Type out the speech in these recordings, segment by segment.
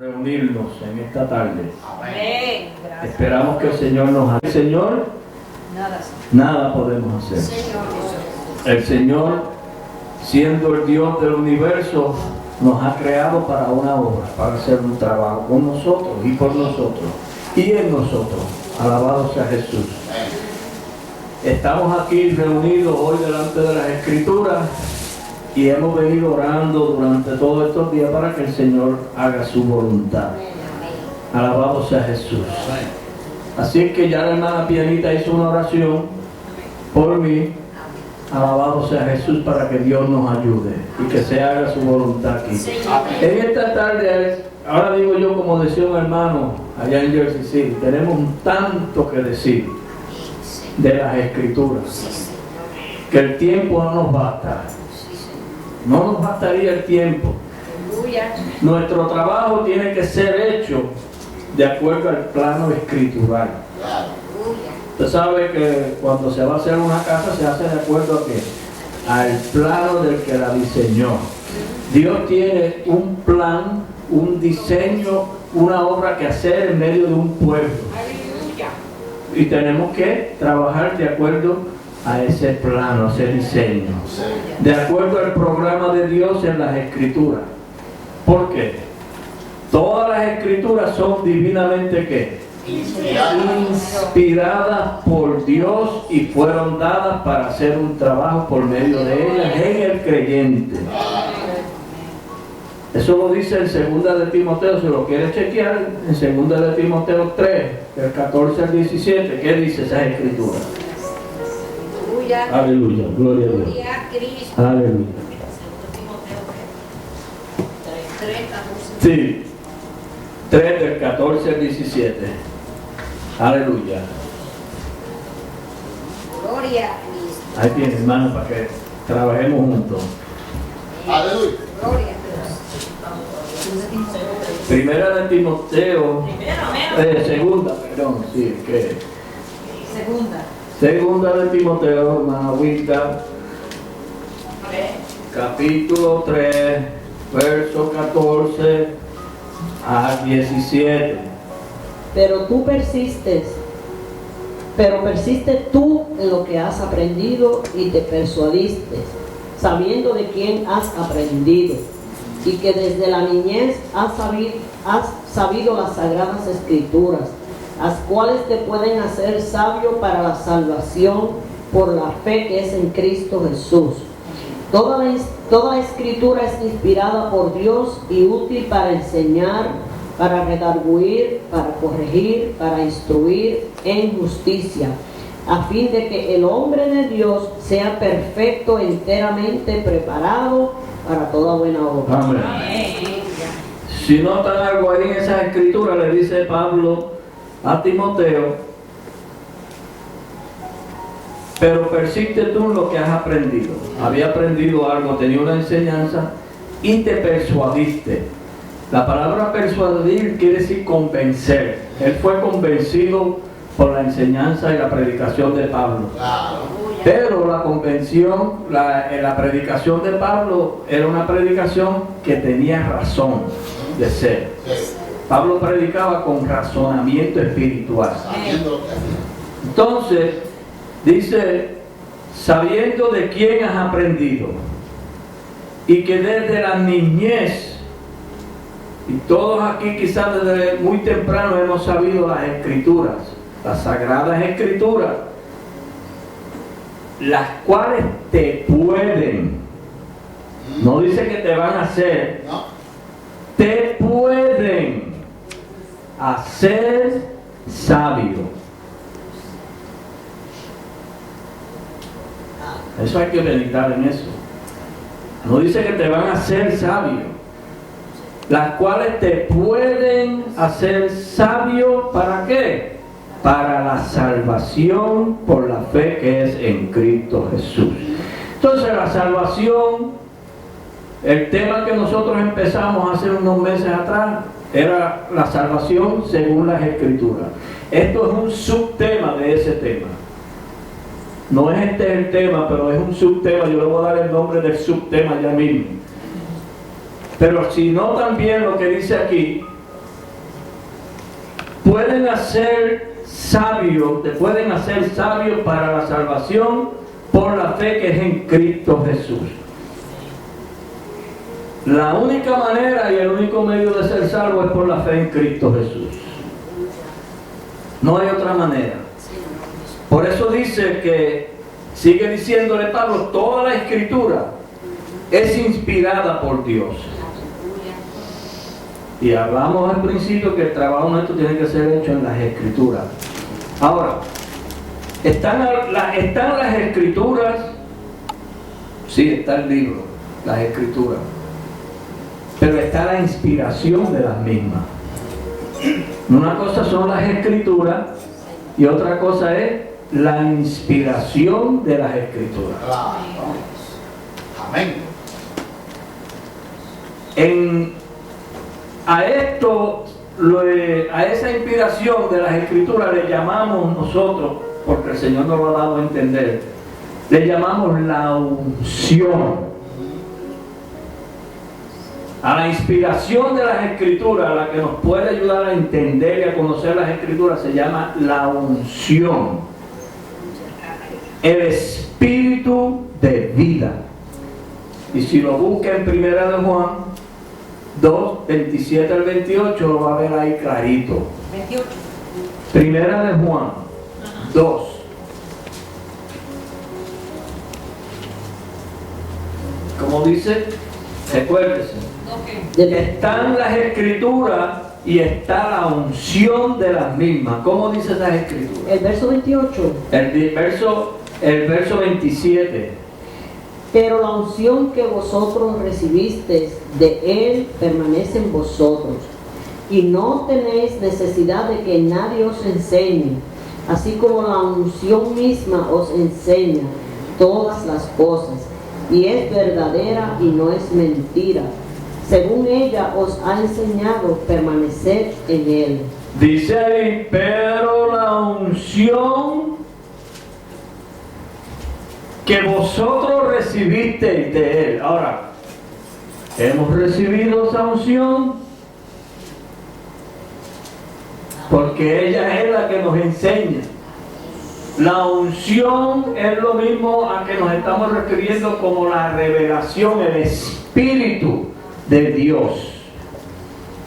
reunirnos en esta tarde. Amén. Esperamos que el Señor nos haga. El Señor, nada podemos hacer. El Señor, siendo el Dios del universo, nos ha creado para una obra, para hacer un trabajo con nosotros y por nosotros y en nosotros. Alabado sea Jesús. Estamos aquí reunidos hoy delante de las Escrituras y hemos venido orando durante todos estos días para que el Señor haga su voluntad. Alabado sea Jesús. Así es que ya la hermana Pianita hizo una oración por mí. Alabado sea Jesús, para que Dios nos ayude y que se haga su voluntad aquí. En esta tarde, ahora digo yo, como decía un hermano allá en Jersey City, tenemos tanto que decir de las Escrituras, que el tiempo no nos basta. No nos bastaría el tiempo. Nuestro trabajo tiene que ser hecho de acuerdo al plano escritural. Usted sabe que cuando se va a hacer una casa se hace de acuerdo a qué? Al plano del que la diseñó. Dios tiene un plan, un diseño, una obra que hacer en medio de un pueblo. Y tenemos que trabajar de acuerdo a ese plano, a ese diseño. De acuerdo al programa de Dios en las Escrituras. ¿Por qué? Todas las Escrituras son divinamente ¿qué? Inspiradas por Dios y fueron dadas para hacer un trabajo por medio de ellas en el creyente. Eso lo dice en 2 de Timoteo, si lo quiere chequear, en 2 de Timoteo 3, del 14 al 17, ¿qué dice esa escritura? Aleluya, gloria a Dios. Aleluya. Sí, 3 del 14 al 17. Aleluya. Gloria a Cristo. Ahí tiene, hermano, para que trabajemos juntos. Aleluya. Gloria a Dios. Primera de Timoteo, segunda, perdón, sí, que segunda de Timoteo, hermana Wilda, capítulo 3, verso 14 a 17. Pero persiste tú en lo que has aprendido y te persuadiste, sabiendo de quién has aprendido, y que desde la niñez has sabido las sagradas escrituras, las cuales te pueden hacer sabio para la salvación por la fe que es en Cristo Jesús. Toda escritura es inspirada por Dios y útil para enseñar, para redarguir, para corregir, para instruir en justicia, a fin de que el hombre de Dios sea perfecto, enteramente preparado para toda buena obra. Amén. Si notan algo ahí en esa escritura, le dice Pablo a Timoteo: pero persiste tú en lo que has aprendido. Había aprendido algo, tenía una enseñanza y te persuadiste. La palabra persuadir quiere decir convencer. Él fue convencido por la enseñanza y la predicación de Pablo. Pero la convención, la predicación de Pablo era una predicación que tenía razón de ser. Pablo predicaba con razonamiento espiritual. Entonces, dice, sabiendo de quién has aprendido y que desde la niñez, y todos aquí quizás desde muy temprano hemos sabido las escrituras, las sagradas escrituras, las cuales te pueden, no dice que te van a hacer, te pueden hacer sabio. Eso hay que meditar en eso. No dice que te van a hacer sabio, las cuales te pueden hacer sabio, ¿para qué? Para la salvación por la fe que es en Cristo Jesús. Entonces la salvación, el tema que nosotros empezamos hace unos meses atrás, era la salvación según las Escrituras. Esto es un subtema de ese tema. No es este el tema, pero es un subtema. Yo le voy a dar el nombre del subtema ya mismo. Pero si no, también lo que dice aquí, pueden hacer sabios para la salvación por la fe que es en Cristo Jesús. La única manera y el único medio de ser salvo es por la fe en Cristo Jesús. No hay otra manera. Por eso dice que, sigue diciéndole Pablo, toda la Escritura es inspirada por Dios. Y hablamos al principio que el trabajo nuestro tiene que ser hecho en las Escrituras. Ahora, ¿están las Escrituras? Sí, está el libro, las Escrituras. Pero está la inspiración de las mismas. Una cosa son las Escrituras y otra cosa es la inspiración de las Escrituras. Amén. A esa inspiración de las Escrituras le llamamos nosotros, porque el Señor nos lo ha dado a entender, le llamamos la unción. A la inspiración de las Escrituras, a la que nos puede ayudar a entender y a conocer las Escrituras, se llama la unción. El Espíritu de vida. Y si lo busca en 1 de Juan 2, 27 al 28, lo va a ver ahí clarito. 28. 1 de Juan 2. Como dice, recuérdese. Están las Escrituras y está la unción de las mismas. ¿Cómo dice esas Escrituras? El verso 28. El verso 27. Pero la unción que vosotros recibisteis de Él permanece en vosotros, y no tenéis necesidad de que nadie os enseñe, así como la unción misma os enseña todas las cosas, y es verdadera y no es mentira. Según ella os ha enseñado, permanecer en Él. Dice ahí, pero la unción que vosotros recibisteis de Él. Ahora, hemos recibido esa unción porque ella es la que nos enseña. La unción es lo mismo a que nos estamos refiriendo como la revelación, el Espíritu de Dios.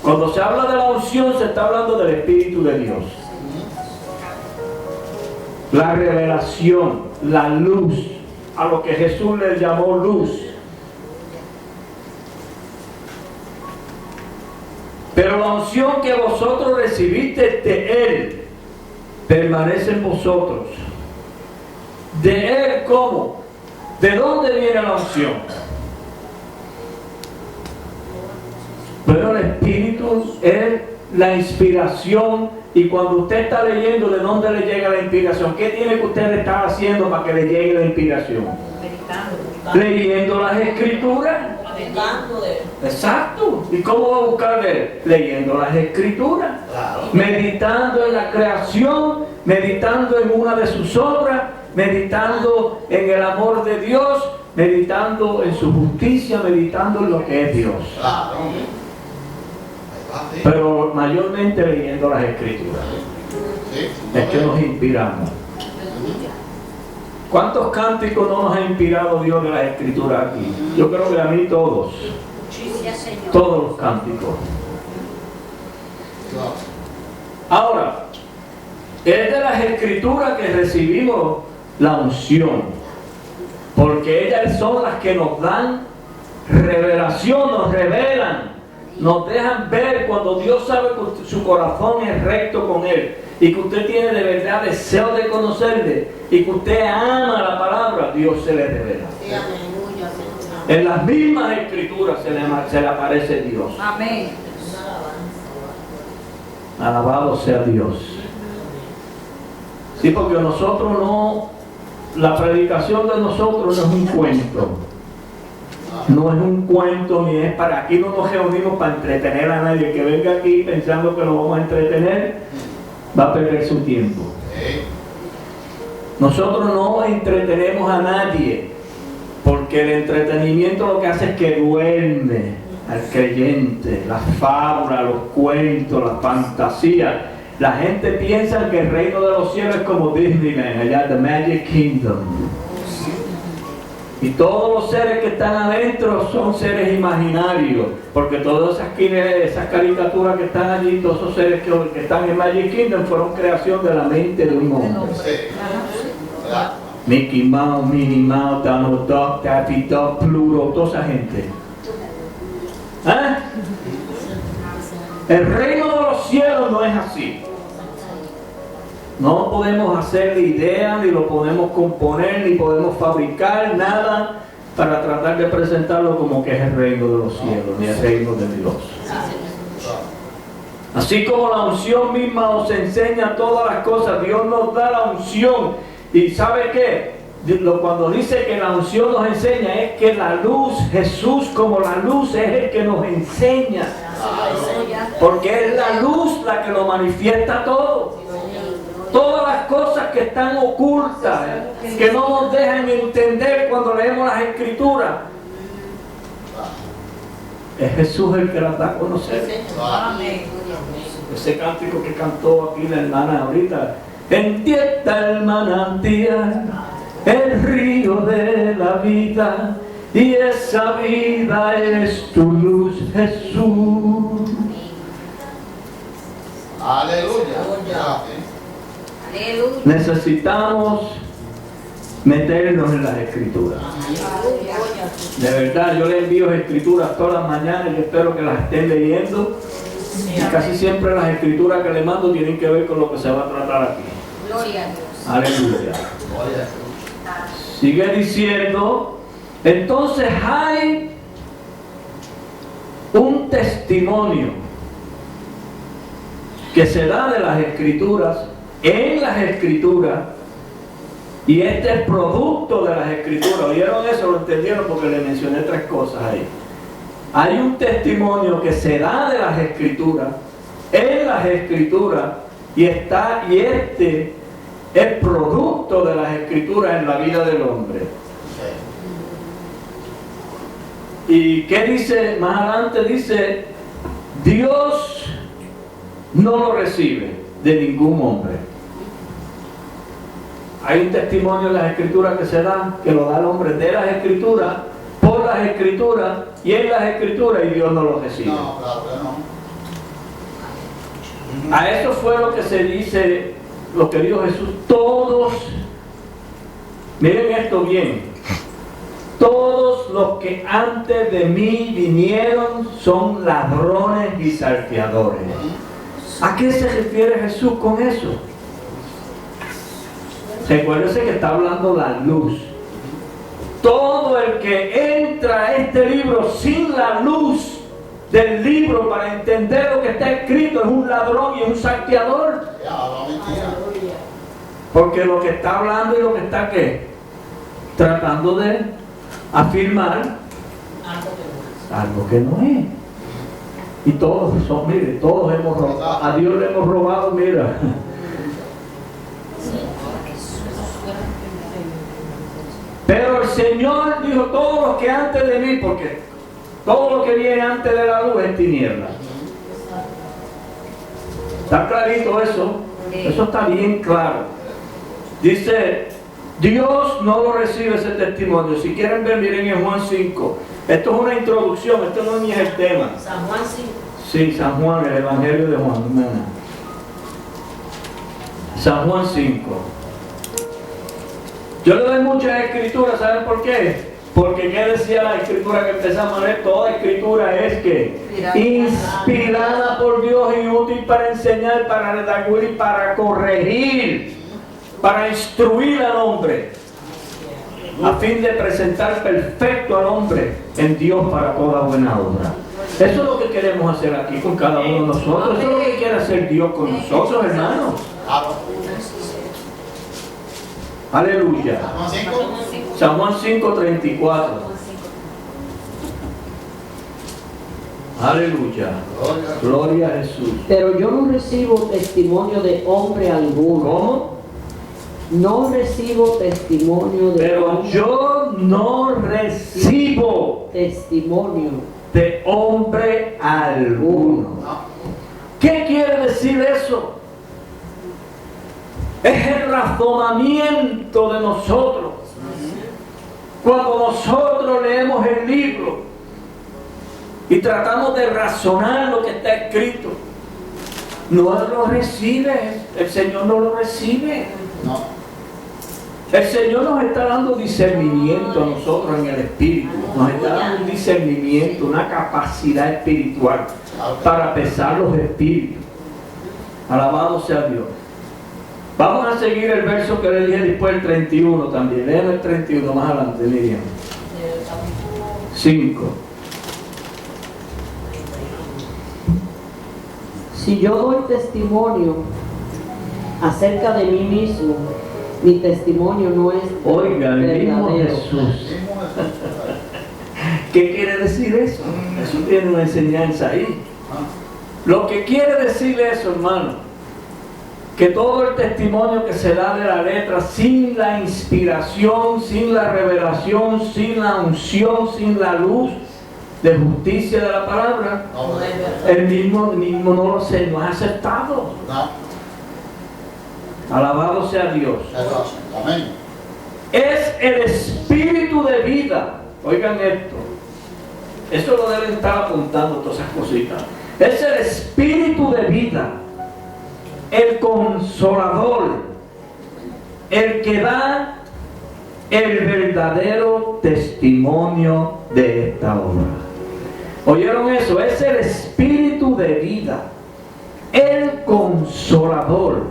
Cuando se habla de la unción, se está hablando del Espíritu de Dios. La revelación, la luz, a lo que Jesús le llamó luz. Pero la unción que vosotros recibiste de Él permanece en vosotros. ¿De Él cómo? ¿De dónde viene la unción? Pero el Espíritu es la inspiración. Y cuando usted está leyendo, ¿de dónde le llega la inspiración? ¿Qué tiene que usted estar haciendo para que le llegue la inspiración? Leyendo las Escrituras. Exacto. ¿Y cómo va a buscar de Él? Leyendo las Escrituras. Meditando en la creación, meditando en una de sus obras, meditando en el amor de Dios, meditando en su justicia, meditando en lo que es Dios. Pero mayormente leyendo las Escrituras. Es que nos inspiramos. ¿Cuántos cánticos no nos ha inspirado Dios de las Escrituras aquí? Yo creo que a mí todos. Todos los cánticos. Ahora, es de las Escrituras que recibimos la unción. Porque ellas son las que nos dan revelación, nos revelan. Nos dejan ver cuando Dios sabe que su corazón es recto con Él y que usted tiene de verdad deseo de conocerle y que usted ama la palabra, Dios se le revela. En las mismas Escrituras se le aparece Dios. Amén. Alabado sea Dios. Sí, porque nosotros no, la predicación de nosotros no es un cuento. No es un cuento ni es para... Aquí no nos reunimos para entretener a nadie. Que venga aquí pensando que lo vamos a entretener, va a perder su tiempo. Nosotros no entretenemos a nadie, porque el entretenimiento lo que hace es que duerme al creyente. Las fábulas, los cuentos, las fantasías. La gente piensa que el reino de los cielos es como Disneyland, allá, The Magic Kingdom. Y todos los seres que están adentro son seres imaginarios, porque todas esas caricaturas que están allí, todos esos seres que están en Magic Kingdom fueron creación de la mente de un hombre. Mickey Mouse, Minnie Mouse, Donald Duck, Daffy Duck, Pluto, toda esa gente. ¿Eh? El reino de los cielos no es así. No podemos hacer idea, ni lo podemos componer, ni podemos fabricar nada para tratar de presentarlo como que es el reino de los cielos, ni el reino de Dios. Así como la unción misma nos enseña todas las cosas, Dios nos da la unción. ¿Y sabe qué? Cuando dice que la unción nos enseña, es que la luz, Jesús como la luz es el que nos enseña. Porque es la luz la que lo manifiesta todo. Todas las cosas que están ocultas, que no nos dejan entender cuando leemos las Escrituras, es Jesús el que las da a conocer. Ese cántico que cantó aquí la hermana ahorita: entienda el manantial, el río de la vida, y esa vida es tu luz, Jesús. Aleluya. Necesitamos meternos en las Escrituras. De verdad, yo le envío escrituras todas las mañanas y espero que las estén leyendo. Y casi siempre las escrituras que le mando tienen que ver con lo que se va a tratar aquí. Gloria a Dios. Aleluya. Sigue diciendo, entonces hay un testimonio que se da de las Escrituras, en las Escrituras, y este es producto de las Escrituras. ¿Oyeron eso? ¿Lo entendieron? Porque le mencioné 3 cosas ahí. Hay un testimonio que se da de las Escrituras, en las Escrituras, y este es producto de las Escrituras en la vida del hombre. ¿Y qué dice? Más adelante dice, Dios no lo recibe de ningún hombre. Hay un testimonio en las Escrituras que se da, que lo da el hombre de las Escrituras, por las Escrituras y en las Escrituras, y Dios no lo recibe. No, claro que no. A eso fue lo que se dice, lo que dijo Jesús. Todos, miren esto bien, todos los que antes de mí vinieron son ladrones y salteadores. ¿A qué se refiere Jesús con eso? Recuérdese que está hablando la luz. Todo el que entra a este libro sin la luz del libro para entender lo que está escrito es un ladrón y es un salteador. Porque lo que está hablando y lo que está ¿qué? Tratando de afirmar algo que no es. Y todos son, mire, todos hemos robado. A Dios le hemos robado, mira. Pero el Señor dijo, todos los que antes de mí, porque todo lo que viene antes de la luz es tiniebla. ¿Está clarito eso? Eso está bien claro. Dice, Dios no lo recibe ese testimonio. Si quieren ver, miren en Juan 5. Esto es una introducción, esto no ni es el tema. San Juan 5. Sí, San Juan, el Evangelio de Juan. San Juan 5. Yo le doy muchas escrituras, ¿saben por qué? Porque ¿qué decía la escritura que empezamos a leer? Toda escritura es que inspirada por Dios y útil para enseñar, para redarguir, para corregir, para instruir al hombre, a fin de presentar perfecto al hombre en Dios para toda buena obra. Eso es lo que queremos hacer aquí con cada uno de nosotros. Eso es lo que quiere hacer Dios con nosotros, hermanos. Aleluya. San Juan 5:34. Aleluya. Gloria a Jesús. Pero yo no recibo testimonio de hombre alguno. ¿Cómo? No recibo testimonio de Pero hombre. yo no recibo Testimonio. de hombre alguno. ¿Qué quiere decir eso? Es el razonamiento de nosotros. Cuando nosotros leemos el libro y tratamos de razonar lo que está escrito, no lo recibe, el Señor no lo recibe. No. El Señor nos está dando discernimiento a nosotros en el Espíritu. Nos está dando un discernimiento, una capacidad espiritual para pesar los espíritus. Alabado sea Dios. Vamos a seguir el verso que le dije después, el 31 también. Lean el 31 más adelante, Miriam. 5. Si yo doy testimonio acerca de mí mismo, mi testimonio no es Oiga, el mismo verdadero. Jesús. ¿Qué quiere decir eso? Eso tiene una enseñanza ahí. Lo que quiere decir eso, hermano, que todo el testimonio que se da de la letra, sin la inspiración, sin la revelación, sin la unción, sin la luz de justicia de la palabra, el mismo no lo sé, no es aceptado. No. Alabado sea Dios. Amén. Es el espíritu de vida. Oigan esto. Eso lo deben estar apuntando, todas esas cositas. Es el espíritu de vida, el consolador, el que da el verdadero testimonio de esta obra. ¿Oyeron eso? Es el espíritu de vida, el consolador,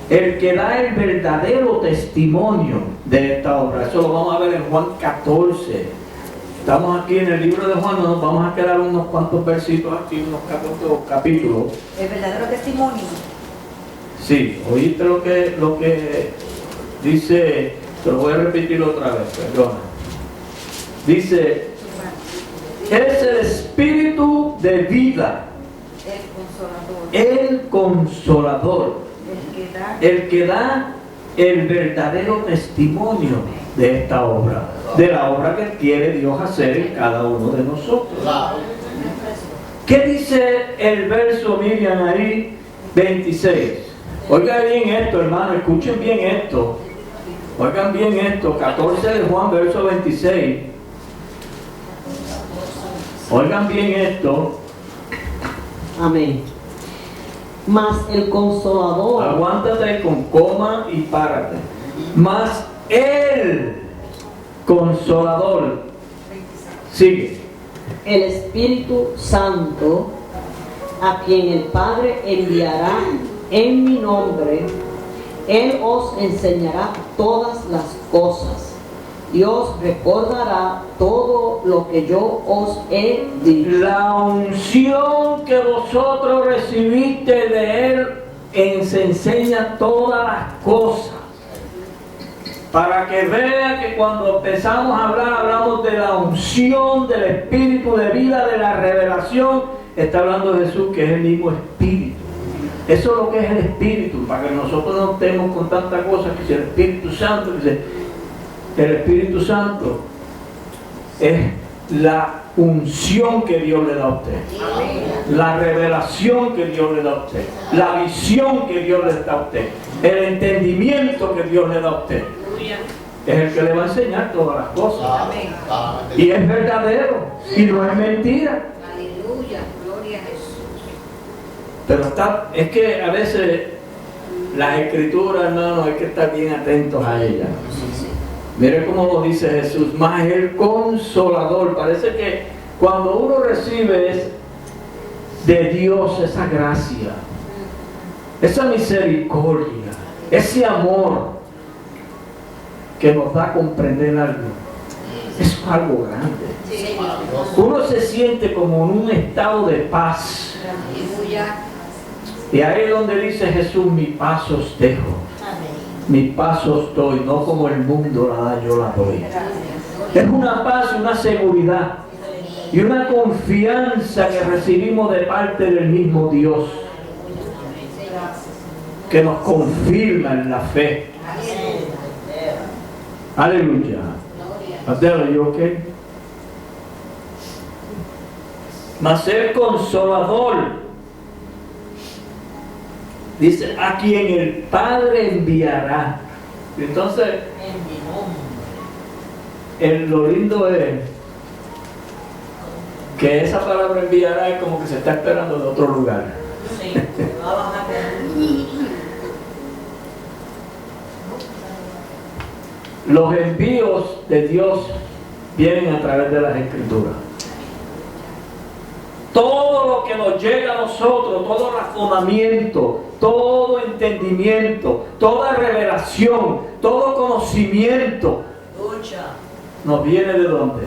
el que da el verdadero testimonio de esta obra. Eso lo vamos a ver en Juan 14. Estamos aquí en el libro de Juan, nos vamos a quedar unos cuantos versitos aquí, unos capítulos. El verdadero testimonio. Sí, oíste lo que dice, te lo voy a repetir otra vez, perdona. Dice, es el espíritu de vida, el consolador, el que da el verdadero testimonio de esta obra, de la obra que quiere Dios hacer en cada uno de nosotros. ¿Qué dice el verso, Miriam, ahí? 26. Oigan bien esto, hermano, escuchen bien esto. Oigan bien esto, 14 de Juan, verso 26. Oigan bien esto. Amén. Mas el consolador, Aguántate con coma y párate. Mas el consolador, sigue, el Espíritu Santo, a quien el Padre enviará en mi nombre, Él os enseñará todas las cosas y os recordará todo lo que yo os he dicho. la unción que vosotros recibiste de Él se enseña todas las cosas. Para que vea que cuando empezamos a hablar, hablamos de la unción, del espíritu de vida, de la revelación. Está hablando de Jesús, que es el mismo espíritu. Eso es lo que es el espíritu, para que nosotros no estemos con tantas cosas, que si el Espíritu Santo, el Espíritu Santo es la unción que Dios le da a usted, la revelación que Dios le da a usted, la visión que Dios le da a usted, el entendimiento que Dios le da a usted. Es el que le va a enseñar todas las cosas. Y es verdadero y no es mentira. Aleluya, gloria a Jesús. Pero es que a veces las escrituras, hermanos, hay que estar bien atentos a ellas. Mire cómo lo dice Jesús, más el consolador. Parece que cuando uno recibe de Dios esa gracia, esa misericordia, ese amor que nos da a comprender algo, eso es algo grande. Uno se siente como en un estado de paz. Aleluya. Y ahí es donde dice Jesús, mi paz os dejo, mi paz os doy, no como el mundo la da, yo la doy. Es una paz, una seguridad y una confianza que recibimos de parte del mismo Dios, que nos confirma en la fe. Aleluya. Adele, you okay? Mas el consolador, Dice, a quien el Padre enviará. Entonces, lo lindo es que esa palabra enviará es como que se está esperando de otro lugar. Sí, va a bajar. Los envíos de Dios vienen a través de las Escrituras. Todo lo que nos llega a nosotros, todo razonamiento, todo entendimiento, toda revelación, todo conocimiento, nos viene ¿de dónde?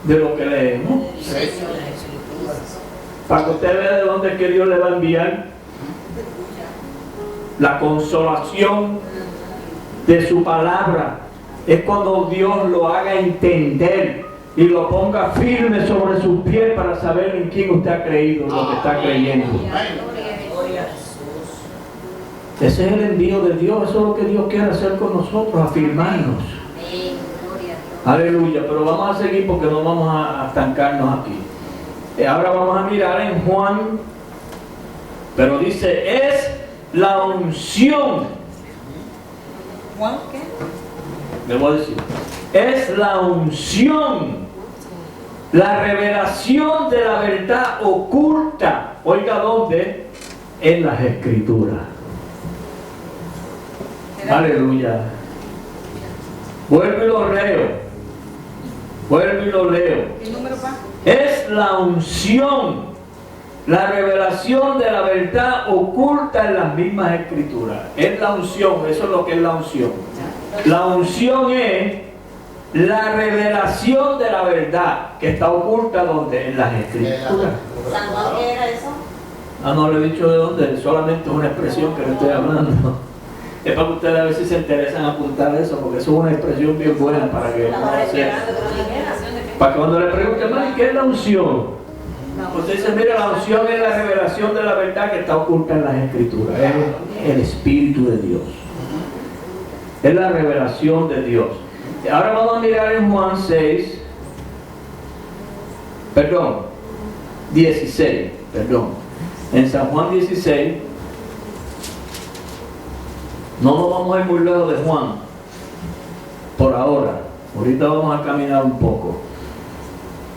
De lo que leemos. Para que usted vea de dónde es que Dios le va a enviar la consolación de su palabra. Es cuando Dios lo haga entender y lo ponga firme sobre sus pies para saber en quién usted ha creído, lo que está creyendo. Ese es el envío de Dios, eso es lo que Dios quiere hacer con nosotros, afirmarnos. Aleluya, pero vamos a seguir porque no vamos a estancarnos aquí. Ahora vamos a mirar en Juan, pero dice, es la unción. ¿Juan qué? Le voy a decir, es la unción, la revelación de la verdad oculta. Oiga, ¿dónde? En las Escrituras. Aleluya. Vuelvo y lo leo. Vuelvo y lo leo. ¿Qué número va? Es la unción, la revelación de la verdad oculta en las mismas Escrituras. Es la unción, eso es lo que es la unción. La unción es la revelación de la verdad que está oculta donde en las Escrituras. ¿San Juan qué era eso? No le he dicho de dónde, solamente es una expresión que le estoy hablando. Es para que ustedes a ver si se interesan en apuntar eso, porque eso es una expresión bien buena para que uno sepa. Para que cuando le pregunten, ¿qué es la unción? Usted dice, mira, la unción es la revelación de la verdad que está oculta en las Escrituras. Es el Espíritu de Dios. Es la revelación de Dios. Ahora vamos a mirar en Juan 16. En San Juan 16. No nos vamos a ir muy lejos de Juan. Por ahora. Ahorita vamos a caminar un poco.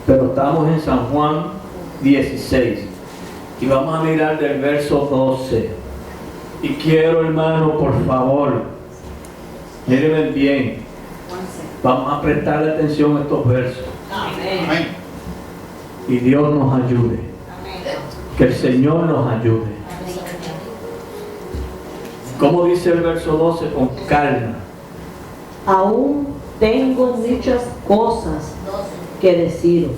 Pero estamos en San Juan 16. Y vamos a mirar del verso 12. Y quiero, hermano, por favor, mírenme bien. Vamos a prestarle atención a estos versos. Amén. Y Dios nos ayude. Que el Señor nos ayude. ¿Cómo dice el verso 12? Con calma. Aún tengo muchas cosas que deciros.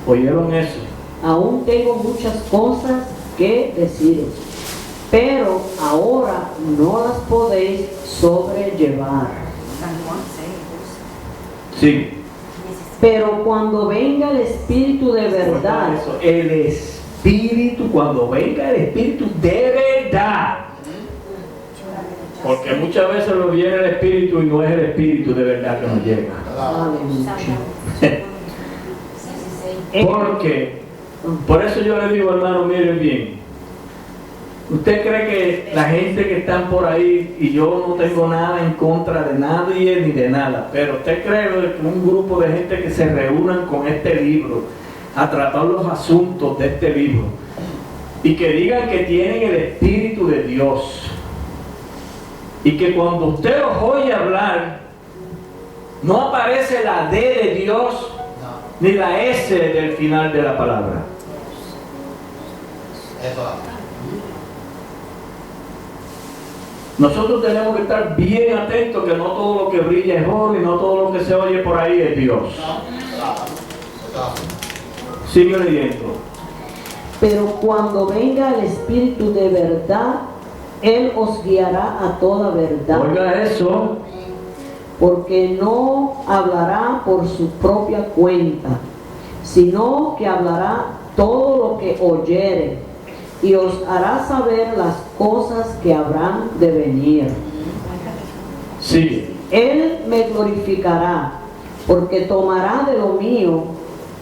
¿Oyeron eso? Aún tengo muchas cosas que deciros. Pero ahora no las podéis sobrellevar. San Juan 6. Sí. Pero cuando venga el Espíritu de verdad, Eso, el Espíritu, cuando venga el Espíritu de verdad. Porque muchas veces nos viene el Espíritu y no es el Espíritu de verdad que nos llega. Porque, por eso yo le digo, hermano, miren bien. ¿Usted cree que la gente que están por ahí, y yo no tengo nada en contra de nadie ni de nada, pero usted cree que un grupo de gente que se reúnan con este libro a tratar los asuntos de este libro y que digan que tienen el Espíritu de Dios y que cuando usted los oye hablar no aparece la D de Dios ni la S del final de la palabra? Nosotros tenemos que estar bien atentos que no todo lo que brilla es oro y no todo lo que se oye por ahí es Dios. Sigue leyendo. pero cuando venga el Espíritu de verdad, Él os guiará a toda verdad. Oiga eso. Porque no hablará por su propia cuenta, sino que hablará todo lo que oyere, y os hará saber las cosas que habrán de venir. Sigue. Él me glorificará, porque tomará de lo mío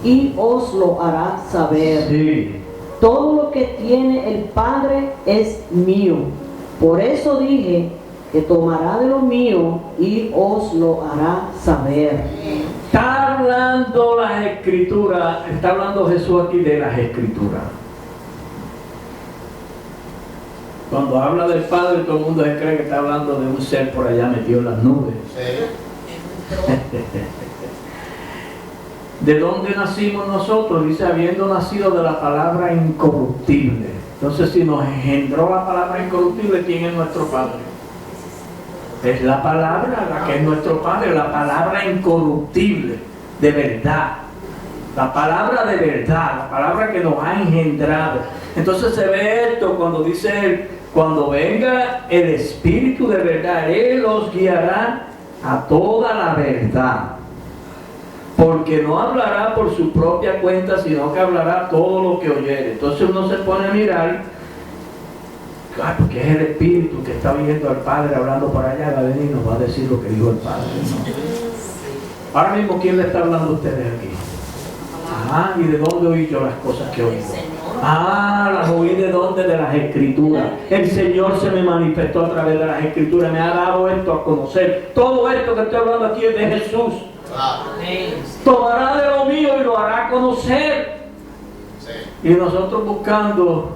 y os lo hará saber. Sí. Todo lo que tiene el Padre es mío. Por eso dije que tomará de lo mío y os lo hará saber. Está hablando las escrituras, está hablando Jesús aquí de las escrituras. Cuando habla del Padre, todo el mundo se cree que está hablando de un ser por allá metido en las nubes. ¿De dónde nacimos nosotros? Dice, habiendo nacido de la palabra incorruptible. Entonces, si nos engendró la palabra incorruptible, ¿quién es nuestro Padre? Es la palabra la que es nuestro Padre, la palabra incorruptible, de verdad. La palabra de verdad, la palabra que nos ha engendrado. Entonces se ve esto cuando dice él, cuando venga el Espíritu de verdad, Él os guiará a toda la verdad. Porque no hablará por su propia cuenta, sino que hablará todo lo que oyere. Entonces uno se pone a mirar, claro, porque es el Espíritu que está viendo al Padre hablando por allá, va a venir y nos va a decir lo que dijo el Padre, ¿no? Ahora mismo, ¿quién le está hablando a ustedes aquí? Ah, ¿y de dónde oí yo las cosas que oigo? Ah, las oí de dónde, de las Escrituras. El Señor se me manifestó a través de las Escrituras, me ha dado esto a conocer. Todo esto que estoy hablando aquí es de Jesús. Tomará de lo mío y lo hará conocer. Y nosotros buscando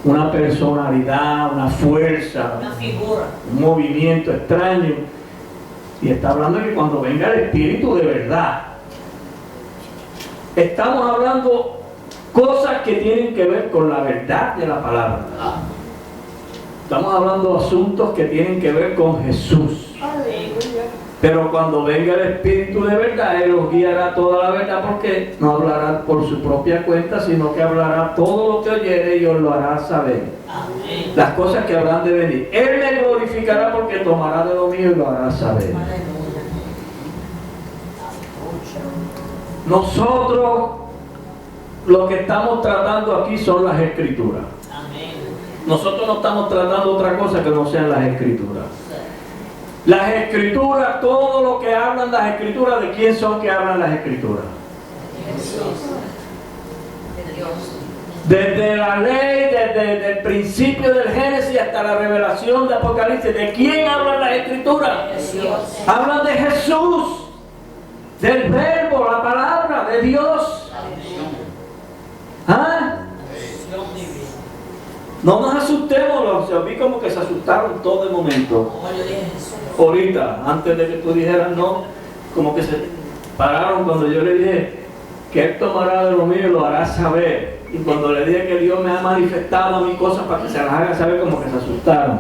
una personalidad, una fuerza, Una figura. un movimiento extraño. Y está hablando de que cuando venga el Espíritu de verdad, estamos hablando cosas que tienen que ver con la verdad de la palabra. Estamos hablando de asuntos que tienen que ver con Jesús. Pero cuando venga el Espíritu de verdad, Él os guiará toda la verdad, porque no hablará por su propia cuenta, sino que hablará todo lo que oyere y os lo hará saber. Las cosas que habrán de venir. Él me glorificará porque tomará de lo mío y lo hará saber. Nosotros lo que estamos tratando aquí son las Escrituras. Nosotros no estamos tratando otra cosa que no sean las Escrituras. Las Escrituras, todo lo que hablan las Escrituras, ¿de quién son que hablan las Escrituras? Desde la ley, desde el principio del Génesis hasta la revelación de Apocalipsis, ¿de quién hablan las Escrituras? Hablan de Jesús, del Verbo, la palabra de Dios. ¿Ah? No nos asustemos, vi como que se asustaron todo de momento. Ahorita, antes de que tú dijeras no, como que se pararon cuando yo le dije que Él tomará de lo mío y lo hará saber. Y cuando le dije que Dios me ha manifestado a mí cosas para que se las haga saber, como que se asustaron.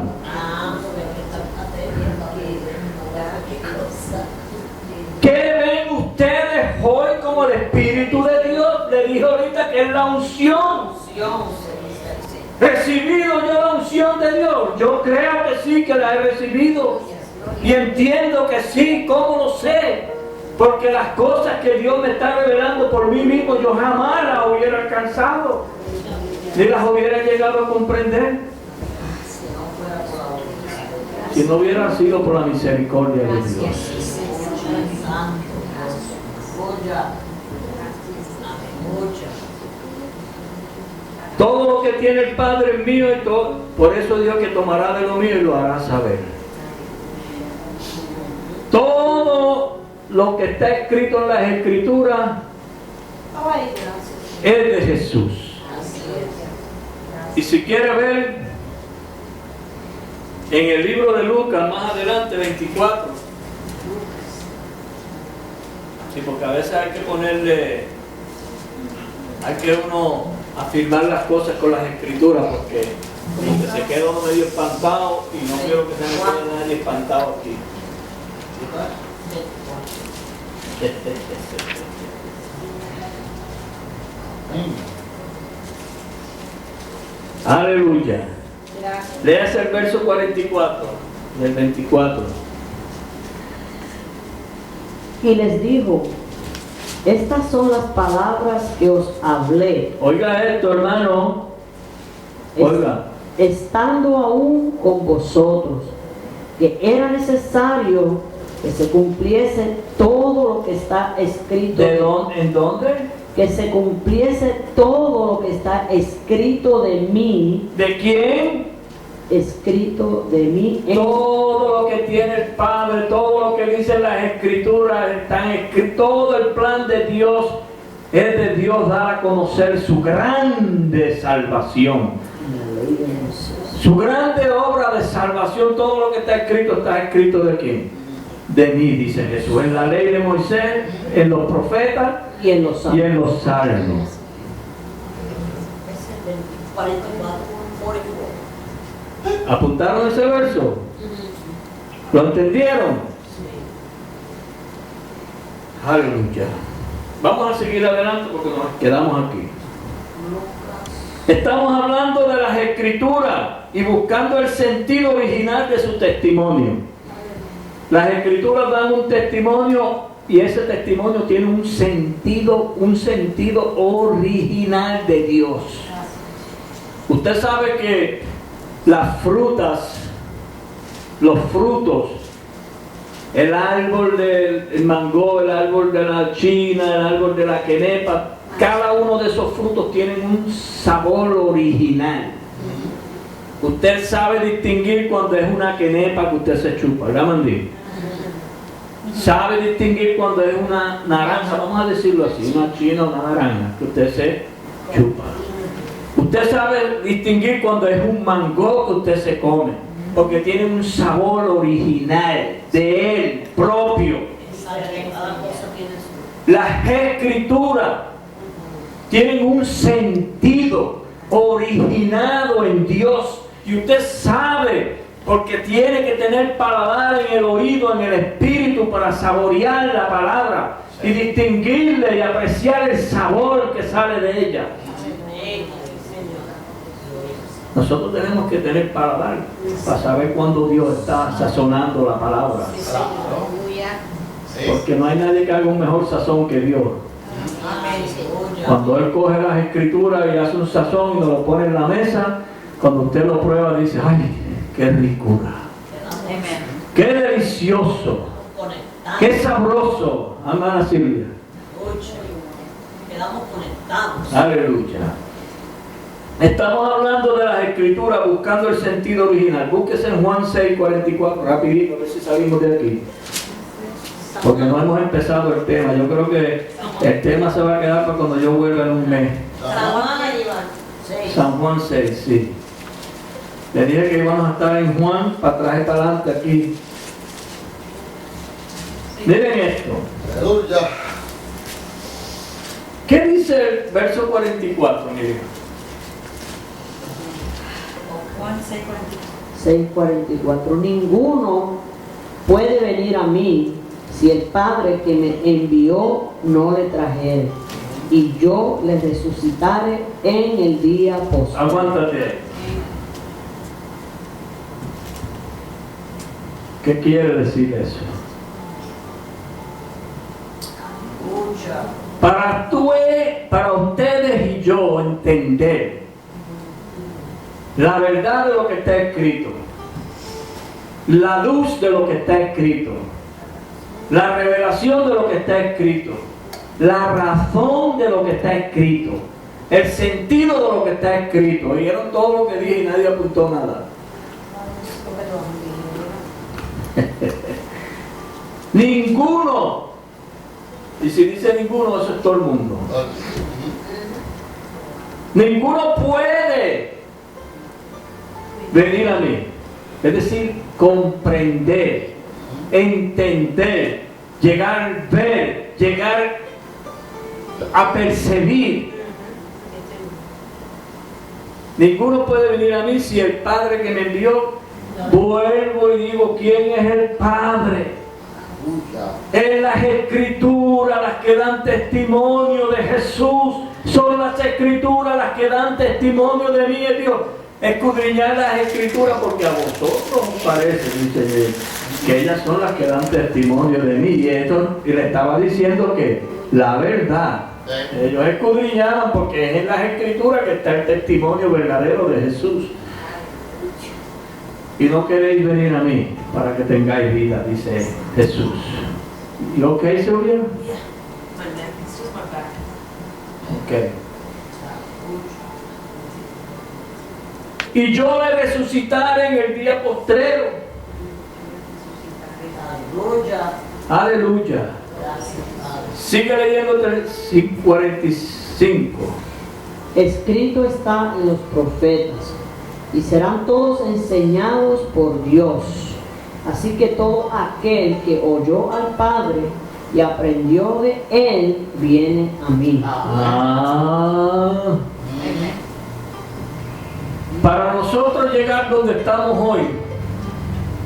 ¿Qué ven ustedes hoy como el Espíritu de Dios? Le dije ahorita que es la unción. ¿Recibido yo la unción de Dios? Yo creo que sí, que la he recibido. Y entiendo que sí. ¿Cómo lo sé? Porque las cosas que Dios me está revelando por mí mismo, yo jamás las hubiera alcanzado, ni las hubiera llegado a comprender, si no hubiera sido por la misericordia de Dios. Todo lo que tiene el Padre es mío y todo. Por eso Dios que tomará de lo mío y lo hará saber. Todo lo que está escrito en las Escrituras es de Jesús. Y si quiere ver en el libro de Lucas, más adelante, 24. Sí, porque a veces hay que ponerle, hay que uno afirmar las cosas con las Escrituras, porque como que se queda uno medio espantado y no quiero que se me quede nadie espantado aquí. Aleluya. Léase el verso 44 del 24. Y les dijo: estas son las palabras que os hablé. Oiga esto, hermano. Oiga. Estando aún con vosotros, que era necesario que se cumpliese todo lo que está escrito. ¿En dónde? que se cumpliese todo lo que está escrito de mí. ¿De quién? Escrito de mí. Todo lo que tiene el Padre, todo lo que dicen las Escrituras, están escritos. Todo el plan de Dios es de Dios dar a conocer su grande salvación. La ley de Moisés. Su grande obra de salvación, todo lo que está escrito ¿de quién? De mí, dice Jesús. En la ley de Moisés, en los profetas Y en los y en los salmos. 44. ¿Apuntaron ese verso? ¿Lo entendieron? Aleluya. Vamos a seguir adelante porque nos quedamos aquí. Estamos hablando de las Escrituras y buscando el sentido original de su testimonio. Las Escrituras dan un testimonio y ese testimonio tiene un sentido original de Dios. Usted sabe que las frutas, los frutos, el árbol del mango, el árbol de la china, el árbol de la quenepa, cada uno de esos frutos tienen un sabor original. Usted sabe distinguir cuando es una quenepa que usted se chupa, ¿verdad, Mandy? Sabe distinguir cuando es una naranja, vamos a decirlo así, una china o una naranja que usted se chupa. Usted sabe distinguir cuando es un mango que usted se come, porque tiene un sabor original de él, propio. Las Escrituras tienen un sentido originado en Dios y usted sabe, porque tiene que tener paladar en el oído, en el espíritu para saborear la palabra y distinguirle y apreciar el sabor que sale de ella. Nosotros tenemos que tener paladar para saber cuándo Dios está sazonando la palabra. Porque no hay nadie que haga un mejor sazón que Dios. Cuando Él coge las Escrituras y hace un sazón y nos lo pone en la mesa, cuando usted lo prueba dice, ¡ay, qué ricura! ¡Qué delicioso! ¡Qué sabroso! Hermana Silvia. Quedamos conectados. Aleluya. Estamos hablando de las Escrituras buscando el sentido original. Búsquese en Juan 6:44, rapidito, a ver si salimos de aquí. Porque no hemos empezado el tema. Yo creo que el tema se va a quedar para cuando yo vuelva en un mes. San Juan 6, sí. Le dije que íbamos a estar en Juan para atrás y para adelante aquí. Miren esto. Aleluya. ¿Qué dice el verso 44? Miren. Juan 6:44. 6:44. Ninguno puede venir a mí si el Padre que me envió no le trajere, y yo le resucitaré en el día postrero. Aguántate. ¿Qué quiere decir eso? Para ustedes y yo entender la verdad de lo que está escrito, la luz de lo que está escrito, la revelación de lo que está escrito, la razón de lo que está escrito, el sentido de lo que está escrito. ¿Oyeron todo lo que dije y nadie apuntó nada? Ninguno. Y si dice ninguno, eso es todo el mundo. Ninguno puede venir a mí. Es decir, comprender, entender, llegar a ver, llegar a percibir. Ninguno puede venir a mí si el Padre que me envió. Vuelvo y digo, ¿quién es el Padre? En las Escrituras las que dan testimonio de Jesús. Son las Escrituras las que dan testimonio de mí, Dios. Escudriñar las Escrituras porque a vosotros os parece, dice él, que ellas son las que dan testimonio de mí. Y le estaba diciendo que la verdad, ellos escudriñaban porque es en las Escrituras que está el testimonio verdadero de Jesús. Y no queréis venir a mí para que tengáis vida, dice Jesús. ¿Y ok, Silvia? Ok. Y yo le resucitaré en el día postrero. Aleluya. Aleluya. Gracias, Padre. Sigue leyendo 45. Escrito está en los profetas, y serán todos enseñados por Dios. Así que todo aquel que oyó al Padre y aprendió de Él, viene a mí. Para nosotros llegar donde estamos hoy,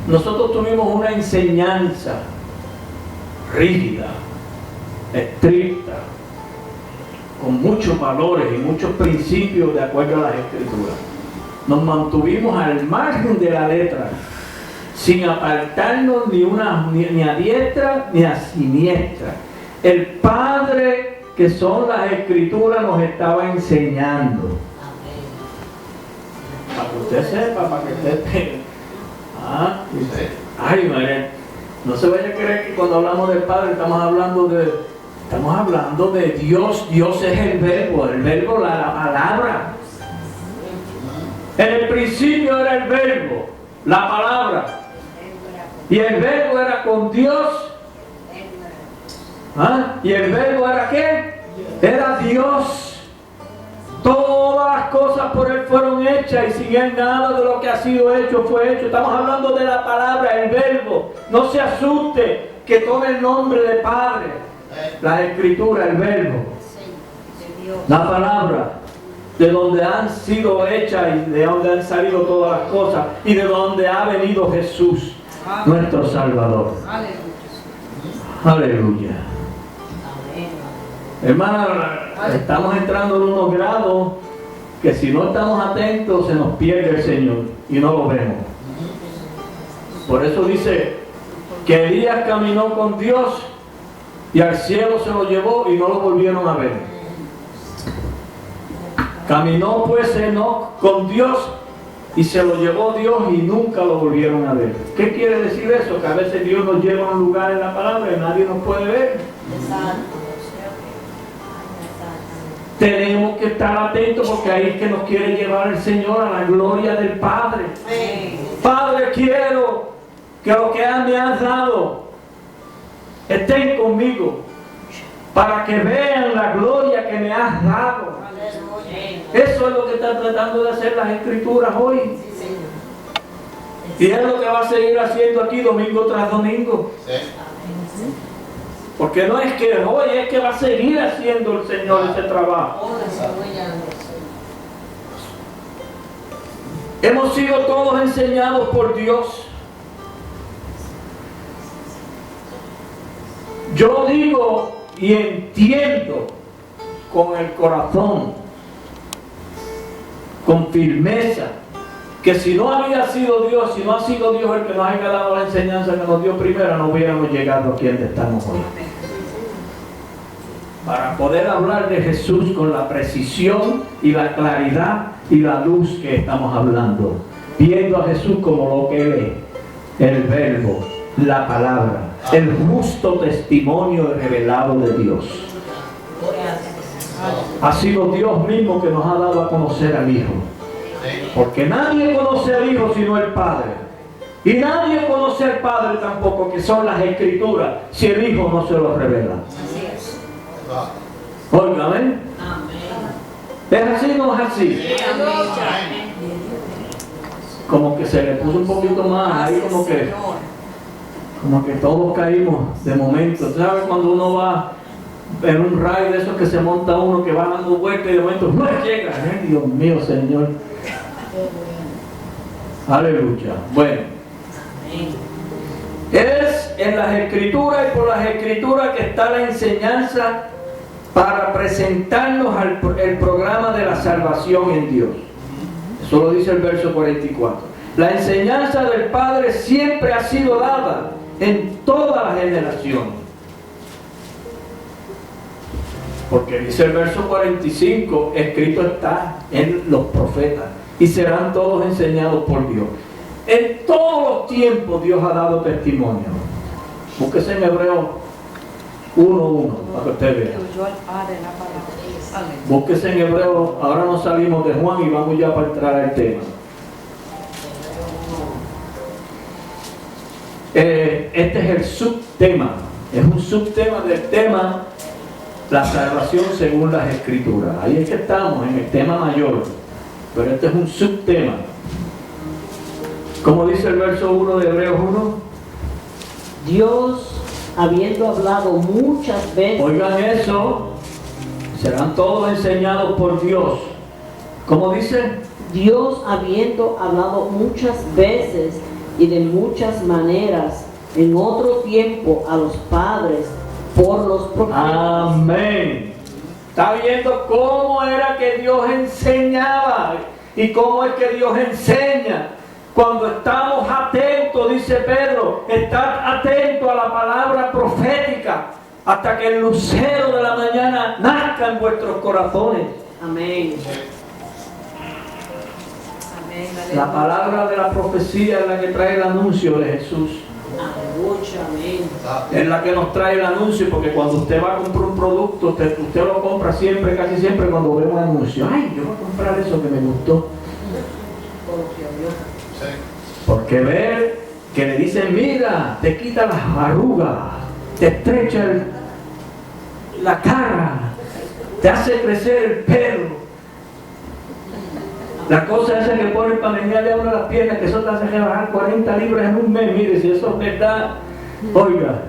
nosotros tuvimos una enseñanza rígida, estricta, con muchos valores y muchos principios de acuerdo a las Escrituras. Nos mantuvimos al margen de la letra, sin apartarnos ni a diestra ni a siniestra. El Padre, que son las Escrituras, nos estaba enseñando. Para que usted sepa, para que usted ay, María, no se vaya a creer que cuando hablamos del Padre estamos hablando de Dios. Dios es el verbo, la palabra. En el principio era el verbo, la palabra. Y el verbo era con Dios. ¿Y el verbo era qué? Era Dios. Todas las cosas por Él fueron hechas, y sin Él nada de lo que ha sido hecho fue hecho. Estamos hablando de la palabra, el verbo. No se asuste que tome el nombre de Padre. La Escritura, el verbo, la palabra, de donde han sido hechas y de donde han salido todas las cosas, y de donde ha venido Jesús, nuestro Salvador. Aleluya. Hermana, estamos entrando en unos grados que si no estamos atentos se nos pierde el Señor y no lo vemos. Por eso dice que Elías caminó con Dios y al cielo se lo llevó y no lo volvieron a ver. Caminó pues Enoc con Dios y se lo llevó Dios y nunca lo volvieron a ver. ¿Qué quiere decir eso? Que a veces Dios nos lleva a un lugar en la palabra y nadie nos puede ver. Tenemos que estar atentos porque ahí es que nos quiere llevar el Señor, a la gloria del Padre. Padre, quiero que lo que me has dado estén conmigo para que vean la gloria que me has dado. Eso es lo que están tratando de hacer las Escrituras hoy. Y es lo que va a seguir haciendo aquí domingo tras domingo. Porque no es que hoy, es que va a seguir haciendo el Señor ese trabajo. Hemos sido todos enseñados por Dios. Yo digo y entiendo con el corazón, con firmeza, que si no había sido Dios, si no ha sido Dios el que nos haya dado la enseñanza que nos dio primero, no hubiéramos llegado aquí donde estamos hoy. Para poder hablar de Jesús con la precisión y la claridad y la luz que estamos hablando, viendo a Jesús como lo que Él es, el verbo, la palabra, el justo testimonio revelado de Dios. Ha sido Dios mismo que nos ha dado a conocer al Hijo. Porque nadie conoce al Hijo sino el Padre. Y nadie conoce al Padre tampoco, que son las Escrituras, si el Hijo no se lo revela. Óigame. ¿Es así o no es así? Como que se le puso un poquito más ahí, como que todos caímos de momento. ¿Sabes cuando uno va en un rayo de esos que se monta uno que va dando vueltas y de momento ¡no llega! Dios mío, Señor. Aleluya. Bueno, es en las Escrituras y por las Escrituras que está la enseñanza para presentarnos el programa de la salvación en Dios. Eso lo dice el verso 44. La enseñanza del Padre siempre ha sido dada en todas las generaciones. Porque dice el verso 45, escrito está en los profetas, y serán todos enseñados por Dios. En todos los tiempos Dios ha dado testimonio. Búsquese en Hebreo 1:1 para que usted vea. Búsquese en Hebreo, ahora no salimos de Juan y vamos ya para entrar al tema. Este es el subtema, es un subtema del tema la salvación según las Escrituras. Ahí es que estamos, en el tema mayor, pero este es un subtema. Como dice el verso 1 de Hebreos 1, Dios, habiendo hablado muchas veces, oigan eso, serán todos enseñados por Dios. ¿Cómo dice? Dios habiendo hablado muchas veces y de muchas maneras en otro tiempo a los padres por los profetas. Amén. Está viendo cómo era que Dios enseñaba y cómo es que Dios enseña. Cuando estamos atentos, dice Pedro, estad atentos a la palabra profética hasta que el lucero de la mañana nazca en vuestros corazones. Amén. La palabra de la profecía es la que trae el anuncio de Jesús. Aleluya, amén. Es la que nos trae el anuncio, porque cuando usted va a comprar un producto, usted lo compra siempre, casi siempre cuando ve un anuncio. Ay, yo voy a comprar eso que me gustó. Porque ver que le dicen, mira, te quita las arrugas, te estrecha la cara, te hace crecer el pelo. La cosa esa que ponen para menearle a uno las piernas, que eso te hace rebajar 40 libras en un mes. Mire, si eso es verdad, oiga.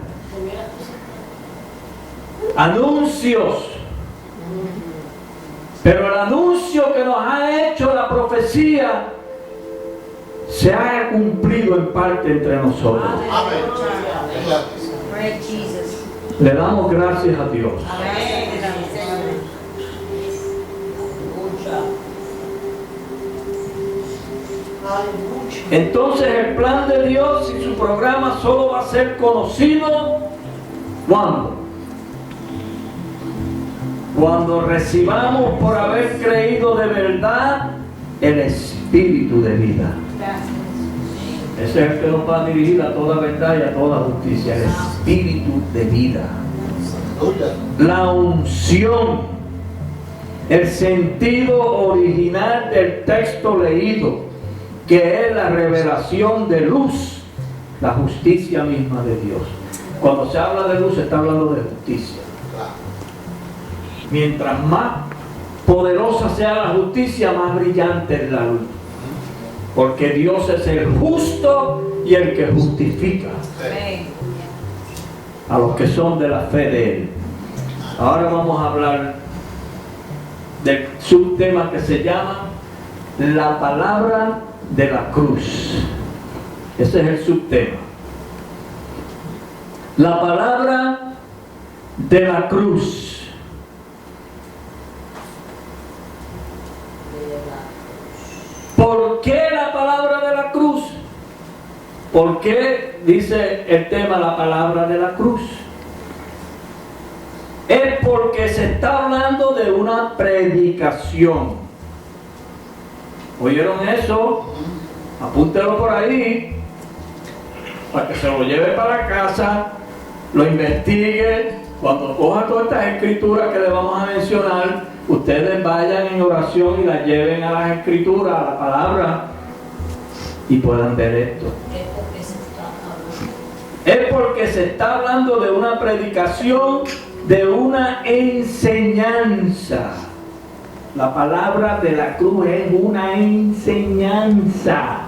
Anuncios. Pero el anuncio que nos ha hecho la profecía se ha cumplido en parte entre nosotros. Le damos gracias a Dios. Entonces el plan de Dios y su programa solo va a ser conocido cuando recibamos por haber creído de verdad el Espíritu de vida. Ese es el que nos va a dirigir a toda verdad y a toda justicia, el Espíritu de vida. La unción, el sentido original del texto leído, que es la revelación de luz, la justicia misma de Dios. Cuando se habla de luz, se está hablando de justicia. Mientras más poderosa sea la justicia, más brillante es la luz. Porque Dios es el justo y el que justifica a los que son de la fe de Él. Ahora vamos a hablar del subtema que se llama la palabra de la cruz. Ese es el subtema. La palabra de la cruz. ¿Por qué la palabra de la cruz? ¿Por qué dice el tema la palabra de la cruz? Es porque se está hablando de una predicación. ¿Oyeron eso? Apúntelo por ahí para que se lo lleve para casa, lo investigue. Cuando coja todas estas escrituras que le vamos a mencionar, ustedes vayan en oración y las lleven a las escrituras, a la palabra, y puedan ver esto. Es porque se está hablando de una predicación, de una enseñanza. La palabra de la cruz es una enseñanza.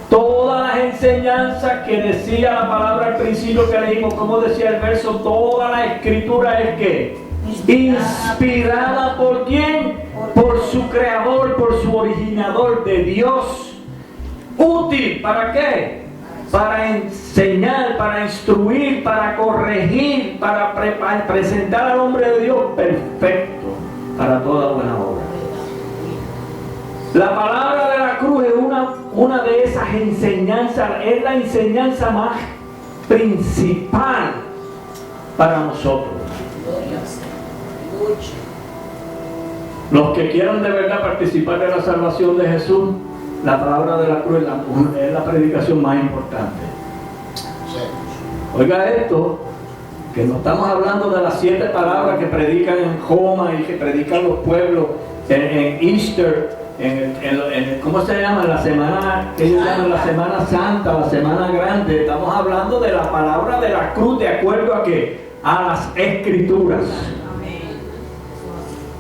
Todas las enseñanzas que decía la palabra al principio que leímos, como decía el verso, toda la escritura es que inspirada por ¿quién? Por su creador, por su originador, de Dios. Útil, ¿para qué? Para enseñar, para instruir, para corregir, para presentar al hombre de Dios perfecto para toda buena obra. La palabra de la cruz es una de esas enseñanzas, es la enseñanza más principal para nosotros. Los que quieran de verdad participar de la salvación de Jesús, la palabra de la cruz es la predicación más importante. Oiga esto, Que no estamos hablando de las 7 palabras que predican en Roma y que predican los pueblos en Easter, ¿cómo se llama? La semana, que ellos llaman la Semana Santa, la Semana Grande. Estamos hablando de la palabra de la cruz, de acuerdo a qué? A las Escrituras.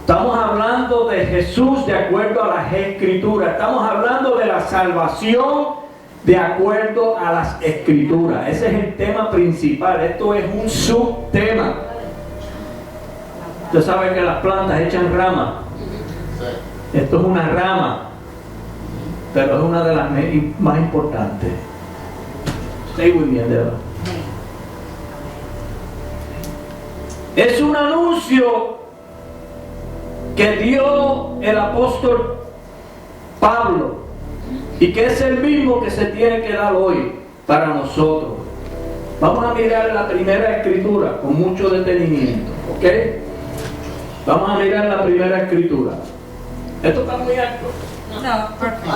Estamos hablando de Jesús de acuerdo a las Escrituras. Estamos hablando de la salvación de acuerdo a las Escrituras. Ese es el tema principal. Esto es un subtema. Usted sabe que las plantas echan ramas. Esto es una rama, pero es una de las más importantes. Stay with me, Adela. Es un anuncio que dio el apóstol Pablo y que es el mismo que se tiene que dar hoy para nosotros. Vamos a mirar la primera escritura con mucho detenimiento, ¿ok? Vamos a mirar la primera escritura. ¿Esto está muy alto? No, perfecto.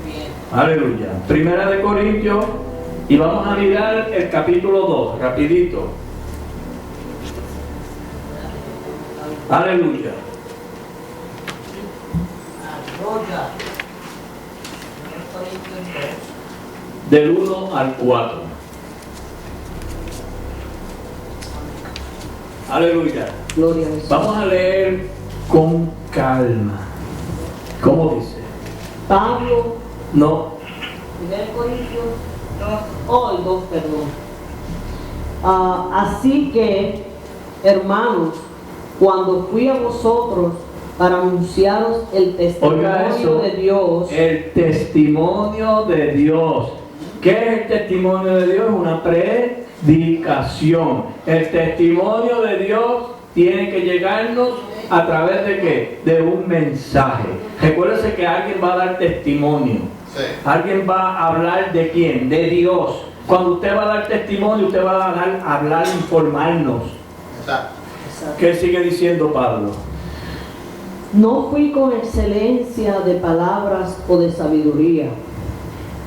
Bien. Aleluya. Primera de Corintios, y vamos a mirar el capítulo 2, rapidito. Aleluya. Aleluya. Del 1 al 4. Aleluya. Gloria a Jesús. Vamos a leer con calma. ¿Cómo dice? Pablo, No. 1 Corintios 2, el 2, perdón. Así que, hermanos, cuando fui a vosotros para anunciaros el Oiga eso, testimonio de Dios, el testimonio de Dios. ¿Qué es el testimonio de Dios? Una predicación. El testimonio de Dios tiene que llegarnos a través de ¿qué? De un mensaje. Recuérdese que alguien va a dar testimonio. Sí. Alguien va a hablar de quién, de Dios. Cuando usted va a dar testimonio, usted va a hablar, informarnos. Exacto. ¿Qué sigue diciendo Pablo? no fui con excelencia de palabras o de sabiduría,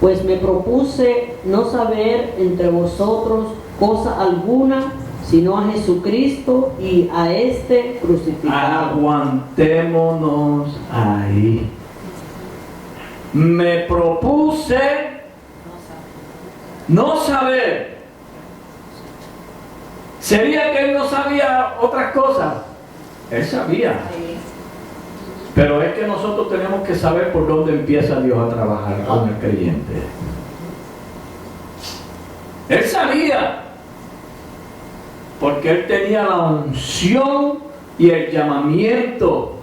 pues me propuse no saber entre vosotros cosa alguna, sino a Jesucristo y a este crucificado. Aguantémonos ahí. Me propuse no saber. ¿Sería que él no sabía otras cosas? Él sabía. Pero es que nosotros tenemos que saber por dónde empieza Dios a trabajar con el creyente. Él sabía. Porque él tenía la unción y el llamamiento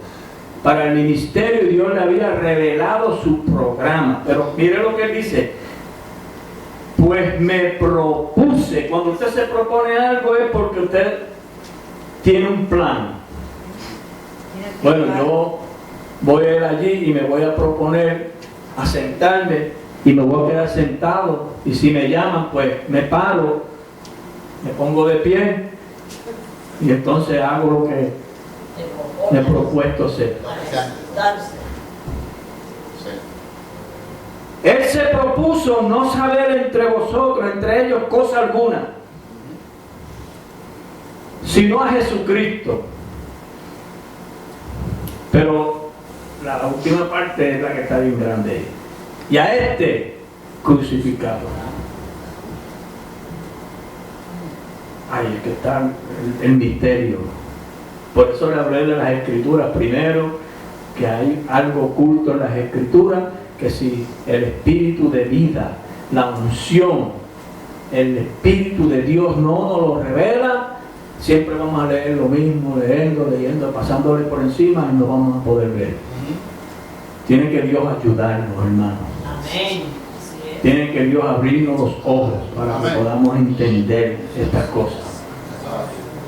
para el ministerio y Dios le había revelado su programa. Pero mire lo que él dice. Pues me propuse. Cuando usted se propone algo es porque usted tiene un plan. Bueno, yo voy a ir allí y me voy a proponer a sentarme y me voy a quedar sentado. Y si me llaman, pues me paro, me pongo de pie y entonces hago lo que me he propuesto hacer. Él se propuso no saber entre vosotros, entre ellos, cosa alguna, sino a Jesucristo. Pero la última parte es la que está bien grande. Y a este crucificado. Ahí es que está el misterio. Por eso le hablé de las Escrituras primero, que hay algo oculto en las Escrituras, que si el Espíritu de vida, la unción, el Espíritu de Dios no nos lo revela, siempre vamos a leer lo mismo, leyendo, pasándole por encima y no vamos a poder ver. Tiene que Dios ayudarnos, hermanos. Amén. Tiene que Dios abrirnos los ojos para que podamos entender estas cosas.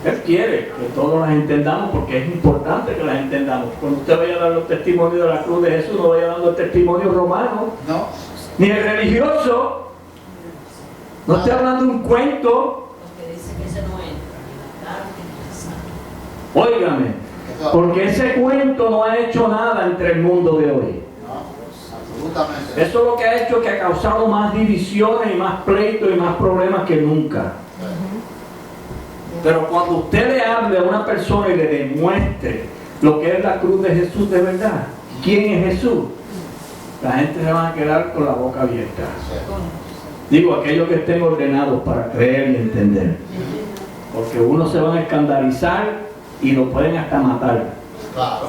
Él quiere que todos las entendamos porque es importante que las entendamos. Cuando usted vaya a dar los testimonios de la cruz de Jesús, no vaya dando el testimonio romano, No. ni el religioso. No esté hablando de un cuento. Porque dice que ese no entra. Óigame, porque ese cuento no ha hecho nada entre el mundo de hoy. No, absolutamente. Eso es lo que ha hecho, que ha causado más divisiones y más pleitos y más problemas que nunca. Sí. Pero cuando usted le hable a una persona y le demuestre lo que es la cruz de Jesús de verdad, ¿quién es Jesús? La gente se va a quedar con la boca abierta. Digo, aquellos que estén ordenados para creer y entender. Porque unos se van a escandalizar y lo pueden hasta matar. Claro.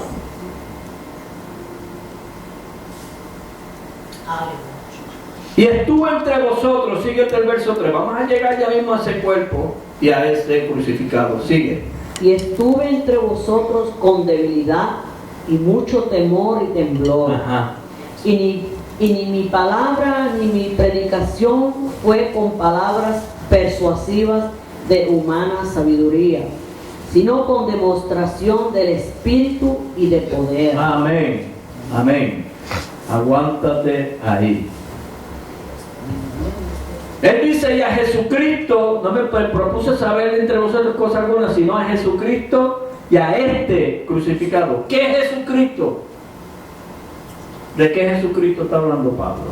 Y estuvo entre vosotros, sigue el verso 3. Vamos a llegar ya mismo a ese cuerpo y a ese crucificado. Sigue. Y estuve entre vosotros con debilidad y mucho temor y temblor. Ajá. Y ni mi palabra ni mi predicación fue con palabras persuasivas de humana sabiduría, sino con demostración del Espíritu y de poder. Amén. Amén. Aguántate ahí. Él dice, y a Jesucristo, no me propuse saber entre vosotros cosas algunas, sino a Jesucristo y a este crucificado. ¿Qué es Jesucristo? ¿De qué Jesucristo está hablando Pablo?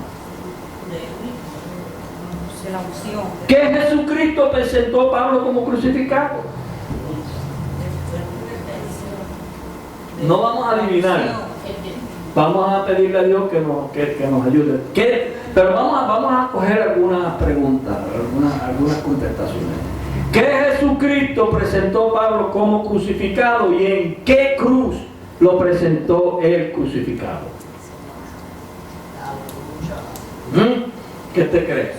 De la unción. ¿Qué Jesucristo presentó Pablo como crucificado? No vamos a adivinar. Vamos a pedirle a Dios que nos ayude. Pero vamos a coger algunas preguntas, algunas contestaciones. ¿Qué Jesucristo presentó Pablo como crucificado y en qué cruz lo presentó él crucificado? ¿Qué te crees?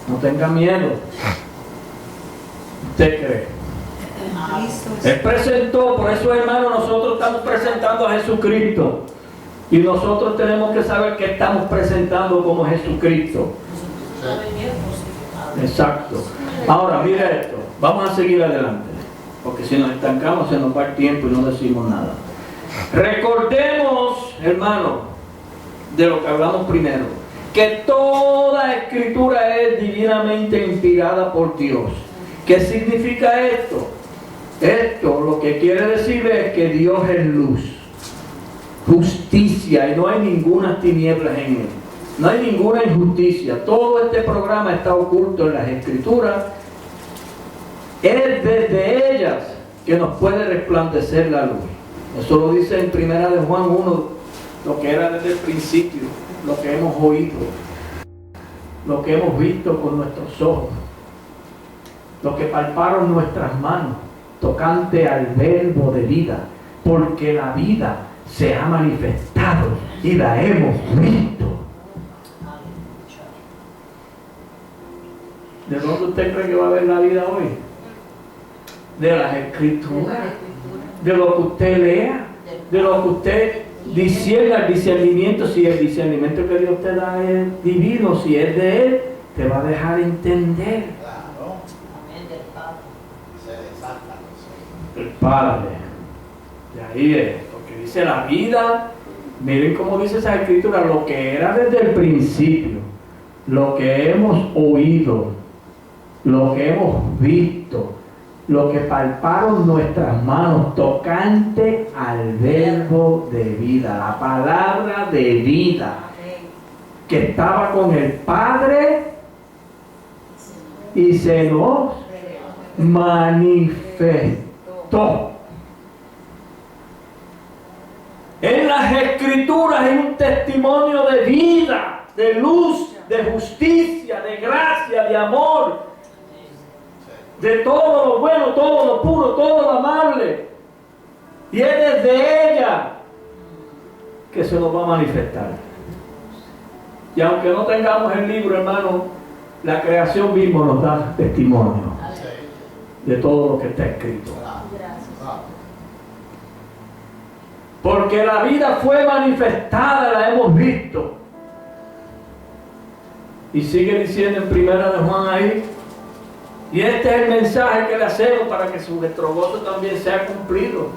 No tenga miedo. ¿Usted cree? Él presentó, por eso hermano, nosotros estamos presentando a Jesucristo. Y nosotros tenemos que saber que estamos presentando como Jesucristo. Exacto. Ahora, mira esto. Vamos a seguir adelante. Porque si nos estancamos se nos va el tiempo y no decimos nada. Recordemos, hermano, de lo que hablamos primero, que toda escritura es divinamente inspirada por Dios. ¿Qué significa esto? Esto lo que quiere decir es que Dios es luz, justicia, y no hay ninguna tinieblas en él. No hay ninguna injusticia. Todo este programa está oculto en las escrituras. Es desde ellas que nos puede resplandecer la luz. Eso lo dice en 1 de Juan 1, lo que era desde el principio, lo que hemos oído, lo que hemos visto con nuestros ojos, lo que palparon nuestras manos, tocante al verbo de vida, porque la vida se ha manifestado y la hemos visto. ¿De dónde usted cree que va a haber la vida hoy? De las escrituras, de lo que usted lea, de lo que usted discierna, el discernimiento. Si el discernimiento que Dios te da es divino, si es de Él, te va a dejar entender. Claro. El Padre. De ahí es, porque dice la vida. Miren cómo dice esa escritura, lo que era desde el principio, lo que hemos oído, lo que hemos visto, lo que palparon nuestras manos, tocante al verbo de vida, la palabra de vida, que estaba con el Padre y se nos manifestó. En las escrituras hay un testimonio de vida, de luz, de justicia, de gracia, de amor, de todo lo bueno, todo lo puro, todo lo amable. Y es desde ella que se nos va a manifestar. Y aunque no tengamos el libro, hermano, la creación misma nos da testimonio de todo lo que está escrito. Porque la vida fue manifestada, la hemos visto. Y sigue diciendo en 1 de Juan ahí, y este es el mensaje que le hacemos para que nuestro gozo también sea cumplido,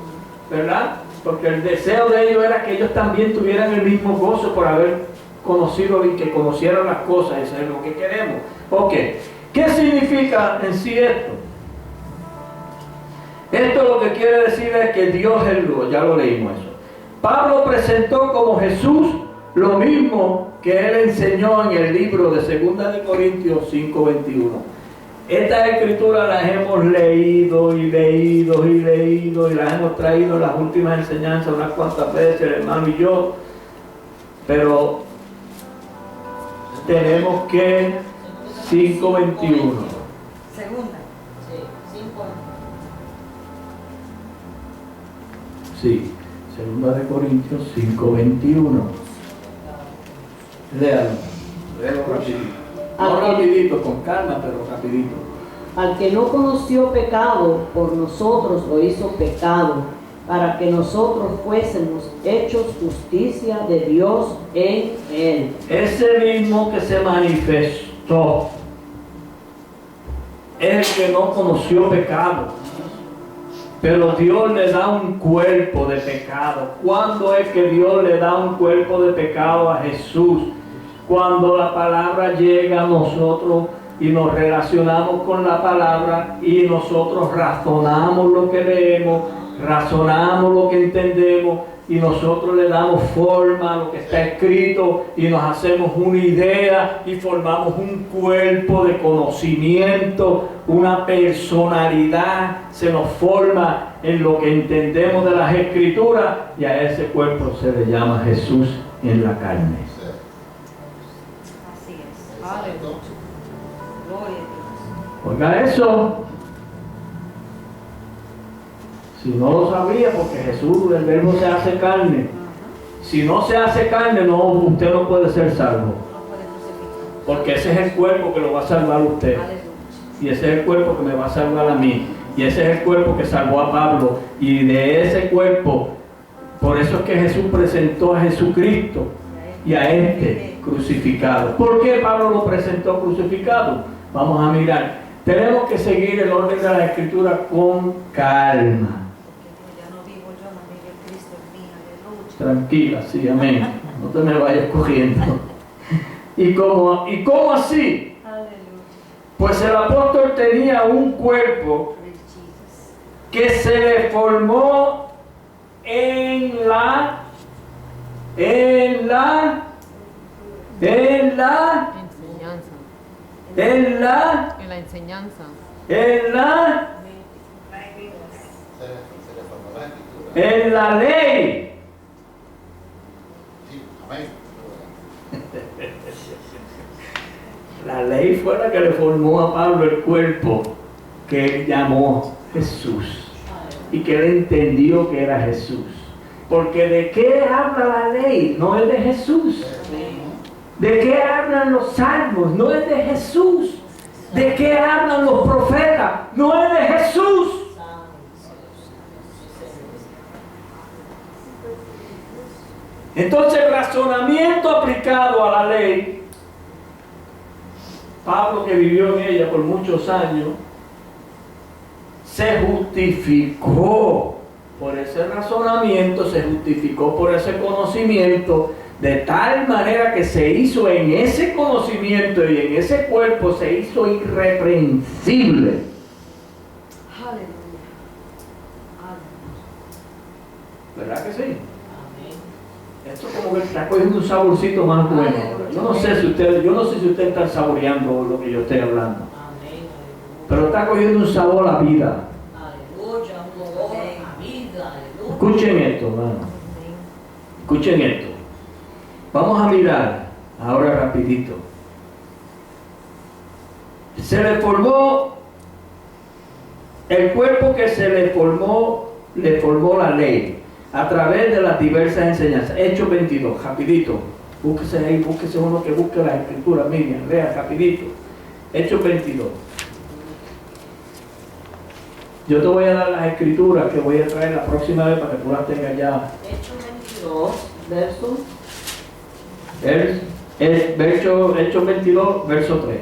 ¿verdad? Porque el deseo de ellos era que ellos también tuvieran el mismo gozo por haber conocido y que conocieran las cosas. Eso es lo que queremos. Ok, ¿qué significa en sí esto? Esto lo que quiere decir es que Dios es luz, ya lo leímos eso. Pablo presentó como Jesús lo mismo que él enseñó en el libro de 2 de Corintios 5:21. Estas escrituras las hemos leído y leído y leído y las hemos traído en las últimas enseñanzas unas cuantas veces, el hermano y yo, pero tenemos que 5:21. Segunda. Sí, 5. Sí, segunda de Corintios 5:21. Léalo rapidito. No rapidito, con calma, pero rapidito. Al que no conoció pecado, por nosotros lo hizo pecado, para que nosotros fuésemos hechos justicia de Dios en él. Ese mismo que se manifestó es el que no conoció pecado, pero Dios le da un cuerpo de pecado. ¿Cuándo es que Dios le da un cuerpo de pecado a Jesús? Cuando la palabra llega a nosotros y nos relacionamos con la palabra y nosotros razonamos lo que leemos, razonamos lo que entendemos y nosotros le damos forma a lo que está escrito y nos hacemos una idea y formamos un cuerpo de conocimiento, una personalidad, se nos forma en lo que entendemos de las escrituras y a ese cuerpo se le llama Jesús en la carne. Así es. Aleluya. Gloria a Dios. Oiga eso. Si no lo sabía, porque Jesús, el verbo se hace carne. Si no se hace carne, no, usted no puede ser salvo. No puede crucificar. Porque ese es el cuerpo que lo va a salvar a usted. Aleluya. Y ese es el cuerpo que me va a salvar a mí. Y ese es el cuerpo que salvó a Pablo. Y de ese cuerpo, por eso es que Jesús presentó a Jesucristo y a este crucificado. ¿Por qué Pablo lo presentó crucificado? Vamos a mirar. Tenemos que seguir el orden de la Escritura con calma. Porque ya no vivo yo, no vive Cristo en mí. Aleluya. Tranquila, sí, amén. No te me vayas cogiendo. ¿Y cómo así? Aleluya. Pues el apóstol tenía un cuerpo que se le formó en la Enseñanza. en la enseñanza. en la ley. Sí, amén. La ley fue la que le formó a Pablo el cuerpo que él llamó Jesús y que él entendió que era Jesús. Porque ¿de qué habla la ley? No es de Jesús. ¿De qué hablan los salmos? No es de Jesús. ¿De qué hablan los profetas? No es de Jesús. Entonces el razonamiento aplicado a la ley, Pablo, que vivió en ella por muchos años, se justificó por ese razonamiento, se justificó por ese conocimiento, de tal manera que se hizo en ese conocimiento y en ese cuerpo, se hizo irreprensible. Aleluya. ¿Verdad que sí? Amén. Esto como que está cogiendo un saborcito más bueno. Yo no sé si ustedes están saboreando lo que yo estoy hablando, Amén. pero está cogiendo un sabor a vida. Aleluya. Un olor a vida. Aleluya. Escuchen esto, hermano. Escuchen esto. Vamos a mirar ahora rapidito. Se le formó el cuerpo que se le formó la ley a través de las diversas enseñanzas. Hechos 22, rapidito. Búsquese ahí, búsquese uno que busque las escrituras, Miriam, lea rapidito. Hechos 22. Yo te voy a dar las escrituras que voy a traer la próxima vez para que tú las tengas ya. Hechos 22, verso. Hechos 22, verso 3.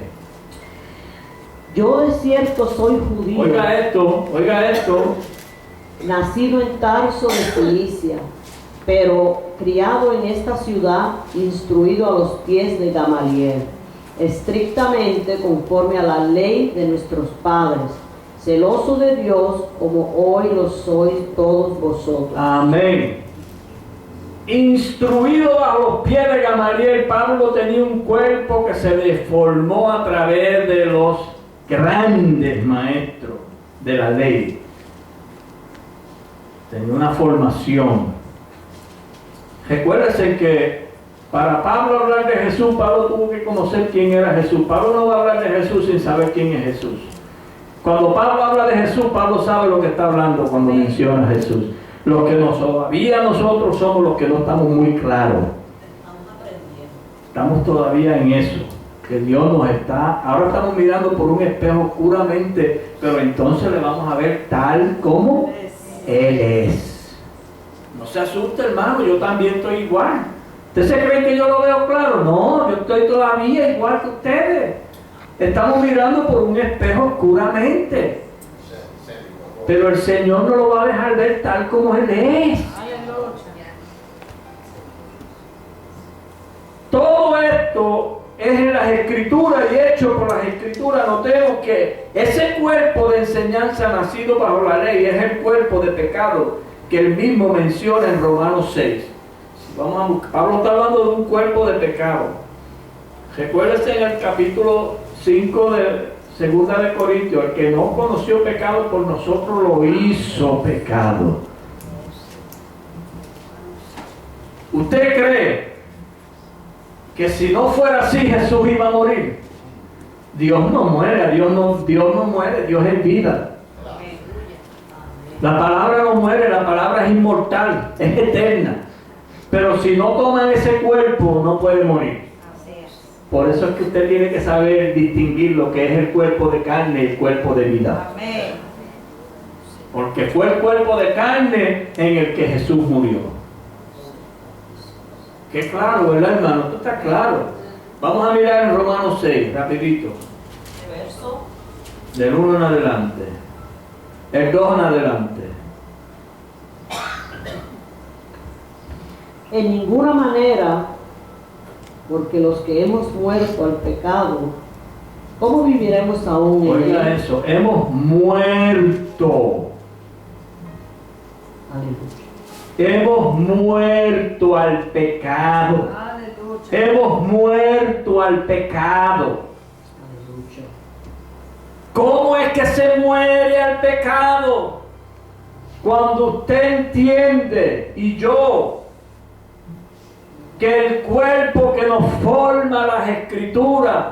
Yo de cierto soy judío, Oiga esto. nacido en Tarso de Cilicia, pero criado en esta ciudad, instruido a los pies de Gamaliel, estrictamente conforme a la ley de nuestros padres, celoso de Dios como hoy lo sois todos vosotros. Amén. Instruido a los pies de Gamaliel, Pablo tenía un cuerpo que se le formó a través de los grandes maestros de la ley. Tenía una formación. Recuérdense que para Pablo hablar de Jesús, Pablo tuvo que conocer quién era Jesús. Pablo no va a hablar de Jesús sin saber quién es Jesús. Cuando Pablo habla de Jesús, Pablo sabe lo que está hablando cuando menciona a Jesús. Lo que todavía nosotros somos los que no estamos muy claros. Estamos todavía en eso. Que Dios nos está, ahora estamos mirando por un espejo oscuramente, pero entonces le vamos a ver tal como Él es. No se asuste, hermano, yo también estoy igual. ¿Ustedes se creen que yo lo veo claro? No, yo estoy todavía igual que ustedes. Estamos mirando por un espejo oscuramente. Pero el Señor no lo va a dejar ver tal como Él es. Todo esto es en las Escrituras y hecho por las Escrituras. Notemos que ese cuerpo de enseñanza nacido bajo la ley es el cuerpo de pecado que él mismo menciona en Romanos 6. Pablo está hablando de un cuerpo de pecado. Recuérdense en el capítulo 5 de Segunda de Corintios, el que no conoció pecado por nosotros lo hizo pecado. ¿Usted cree que si no fuera así Jesús iba a morir? Dios no muere, Dios no muere, Dios es vida. La palabra no muere, la palabra es inmortal, es eterna. Pero si no toman ese cuerpo, no puede morir. Por eso es que usted tiene que saber distinguir lo que es el cuerpo de carne y el cuerpo de vida. Porque fue el cuerpo de carne en el que Jesús murió. Qué claro, ¿verdad, hermano? Esto está claro. Vamos a mirar en Romanos 6, rapidito. Del 1 en adelante. El 2 en adelante. En ninguna manera, porque los que hemos muerto al pecado, ¿cómo viviremos aún en Oiga él? eso, hemos muerto. Aleluya. Hemos muerto al pecado. Hemos muerto al pecado. Aleluya. ¿Cómo es que se muere al pecado? Cuando usted entiende, y yo, que el cuerpo que nos forma las Escrituras,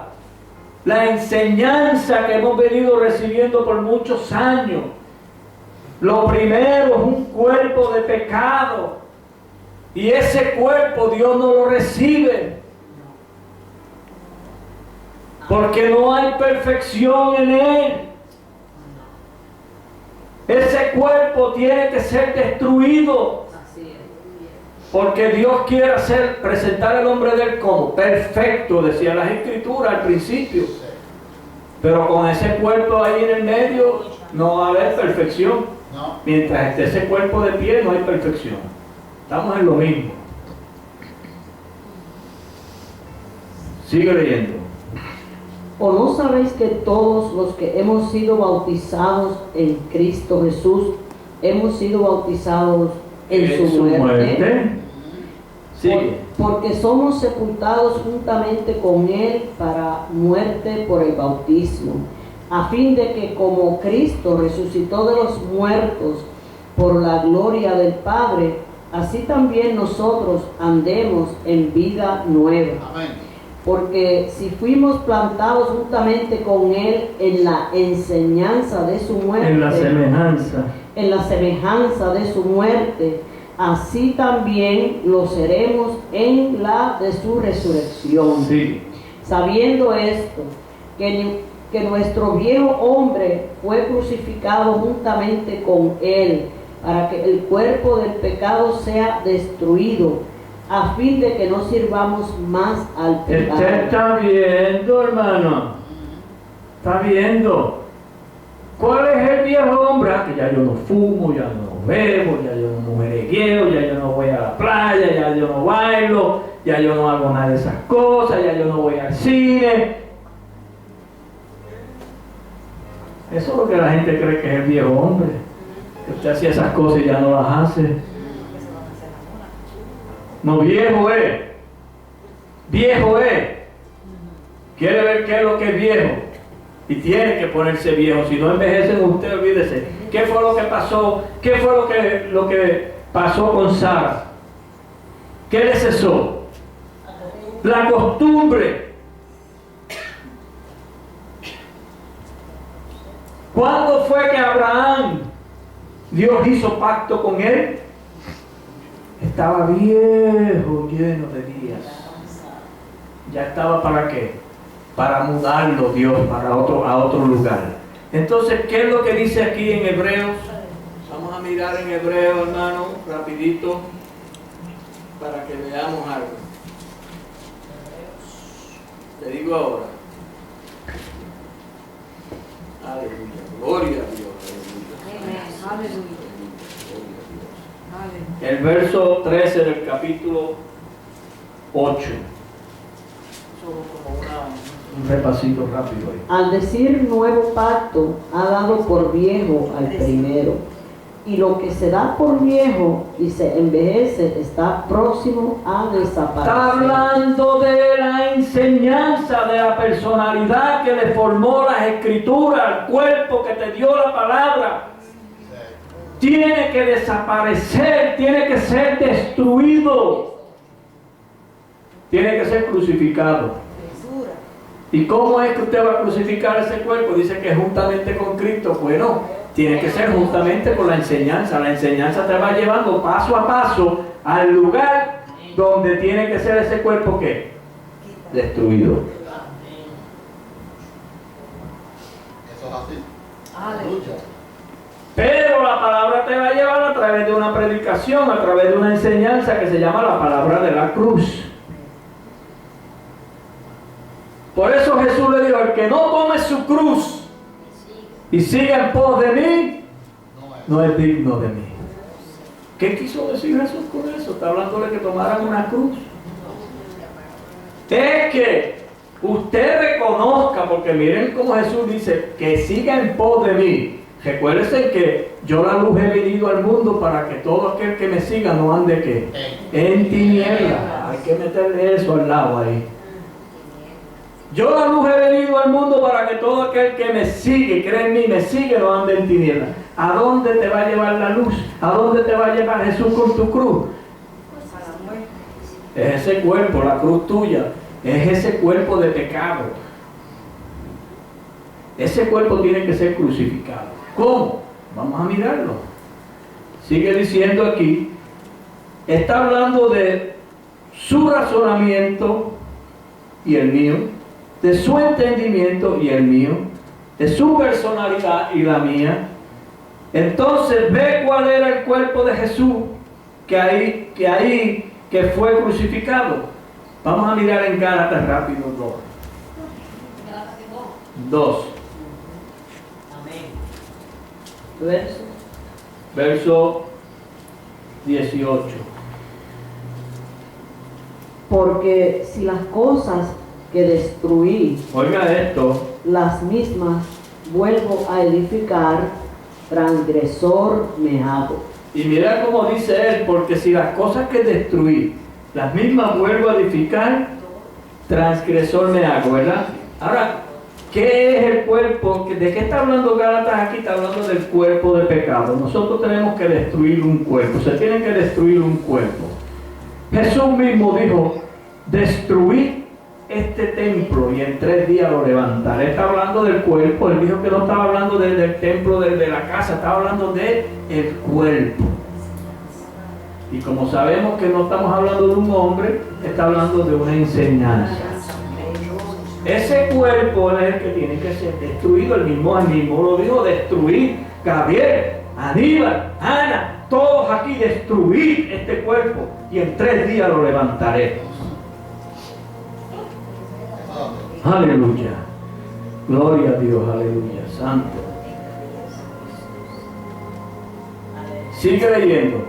la enseñanza que hemos venido recibiendo por muchos años, lo primero es un cuerpo de pecado, y ese cuerpo Dios no lo recibe, porque no hay perfección en él. Ese cuerpo tiene que ser destruido, porque Dios quiere presentar al hombre de él como perfecto, decía las Escrituras al principio. Pero con ese cuerpo ahí en el medio no va a haber perfección. Mientras esté ese cuerpo de pie no hay perfección. Estamos en lo mismo. Sigue leyendo. ¿O no sabéis que todos los que hemos sido bautizados en Cristo Jesús, hemos sido bautizados en su muerte? Sigue. Porque somos sepultados juntamente con Él para muerte por el bautismo, a fin de que como Cristo resucitó de los muertos por la gloria del Padre, así también nosotros andemos en vida nueva. Amén. Porque si fuimos plantados juntamente con Él en la enseñanza de su muerte, En la semejanza. en la semejanza de su muerte, así también lo seremos en la de su resurrección. Sí. Sabiendo esto, que nuestro viejo hombre fue crucificado juntamente con Él, para que el cuerpo del pecado sea destruido, a fin de que no sirvamos más al pecado. Usted está viendo, hermano. Está viendo. ¿Cuál es el viejo hombre? Ah, que ya yo no fumo, ya no bebo, ya yo no mujeregueo, ya yo no voy a la playa, ya yo no bailo, ya yo no hago nada de esas cosas, ya yo no voy al cine. Eso es lo que la gente cree que es el viejo hombre. Que usted hacía esas cosas y ya no las hace. No, viejo es. Viejo es. ¿Quiere ver qué es lo que es viejo? Y tiene que ponerse viejo. Si no envejecen usted, olvídese. ¿Qué fue lo que pasó? ¿Qué fue lo que pasó con Sara? ¿Qué le cesó? La costumbre. ¿Cuándo fue que Abraham, Dios hizo pacto con él? Estaba viejo, lleno de días. Ya estaba ¿para qué? Para mudarlo Dios a otro lugar. Entonces, ¿qué es lo que dice aquí en Hebreos? Vamos a mirar en Hebreos, hermano, rapidito, para que veamos algo. Te digo ahora. Aleluya, gloria a Dios, aleluya. Aleluya. El verso 13 del capítulo 8. Solo como un repasito rápido ahí. Al decir nuevo pacto, ha dado por viejo al primero. Y lo que se da por viejo y se envejece está próximo a desaparecer. Está hablando de la enseñanza, de la personalidad que le formó las escrituras, al cuerpo que te dio la palabra. Tiene que desaparecer, tiene que ser destruido, tiene que ser crucificado. ¿Y cómo es que usted va a crucificar ese cuerpo? Dice que juntamente con Cristo. Bueno, tiene que ser juntamente con la enseñanza. La enseñanza te va llevando paso a paso al lugar donde tiene que ser ese cuerpo ¿qué? Destruido. Eso es así. Aleluya. Pero la palabra te va a llevar a través de una predicación, a través de una enseñanza que se llama la palabra de la cruz. Por eso Jesús le dijo: el que no tome su cruz y siga en pos de mí, no es digno de mí. ¿Qué quiso decir Jesús con eso? Está hablando de que tomaran una cruz. Es que usted reconozca, porque miren cómo Jesús dice, que siga en pos de mí. Recuérdense que yo la luz he venido al mundo para que todo aquel que me siga no ande ¿qué? En tinieblas. Hay que meterle eso al lado ahí. Yo la luz he venido al mundo para que todo aquel que me sigue, cree en mí, me sigue, no ande en tinieblas. ¿A dónde te va a llevar la luz? ¿A dónde te va a llevar Jesús con tu cruz? A la muerte. Es ese cuerpo, la cruz tuya, es ese cuerpo de pecado. Ese cuerpo tiene que ser crucificado. ¿Cómo? Vamos a mirarlo. Sigue diciendo aquí, está hablando de su razonamiento y el mío, de su entendimiento y el mío, de su personalidad y la mía. Entonces ve cuál era el cuerpo de Jesús que fue crucificado. Vamos a mirar en Gálatas rápido 2. Verso 18. Porque si las cosas que destruí, Oiga esto, las mismas vuelvo a edificar, transgresor me hago. y mira cómo dice él, porque si las cosas que destruí, las mismas vuelvo a edificar, transgresor me hago, ¿verdad? Ahora, ¿qué es el cuerpo? ¿De qué está hablando Gálatas aquí? Está hablando del cuerpo de pecado. Nosotros tenemos que destruir un cuerpo, se tiene que destruir un cuerpo. Jesús mismo dijo, destruir este templo y en 3 días lo levantaré. Está hablando del cuerpo. Él dijo que no estaba hablando del templo, de la casa, estaba hablando del cuerpo. Y como sabemos que no estamos hablando de un hombre, está hablando de una enseñanza. Ese cuerpo es el que tiene que ser destruido. El mismo lo dijo, destruir. Gabriel, Aníbal, Ana, todos aquí, destruir este cuerpo y en 3 días lo levantaré. Aleluya. Gloria a Dios, aleluya. Santo. Sigue leyendo.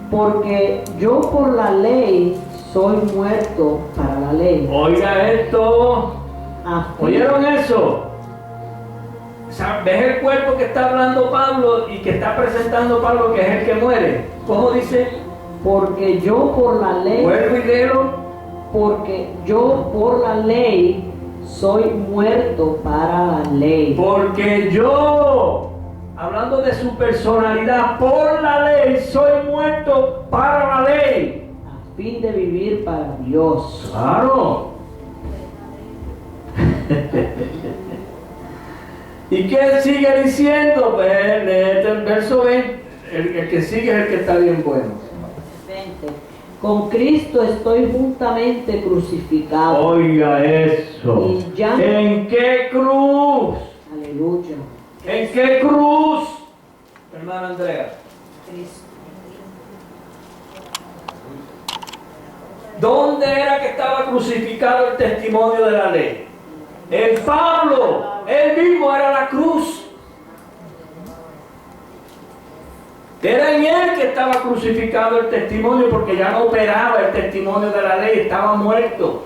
Porque yo por la ley soy muerto para la ley. Oiga esto. A fin- ¿Oyeron eso? ¿Ves el cuerpo que está hablando Pablo y que está presentando Pablo, que es el que muere? ¿Cómo dice? Porque yo por la ley, Vuelvo y léelo. porque yo por la ley soy muerto para la ley. Porque yo, hablando de su personalidad, por la ley soy muerto para la ley. A fin de vivir para Dios. Claro. ¿Y qué sigue diciendo? Pues, léete el verso 20. El que sigue es el que está bien bueno. 20. Con Cristo estoy juntamente crucificado. Oiga eso. Y ya- ¿En qué cruz? Aleluya. ¿En qué cruz? Hermana Andrea. ¿Dónde era que estaba crucificado el testimonio de la ley? En Pablo. Él mismo era la cruz. Era en él que estaba crucificado el testimonio, porque ya no operaba el testimonio de la ley, estaba muerto.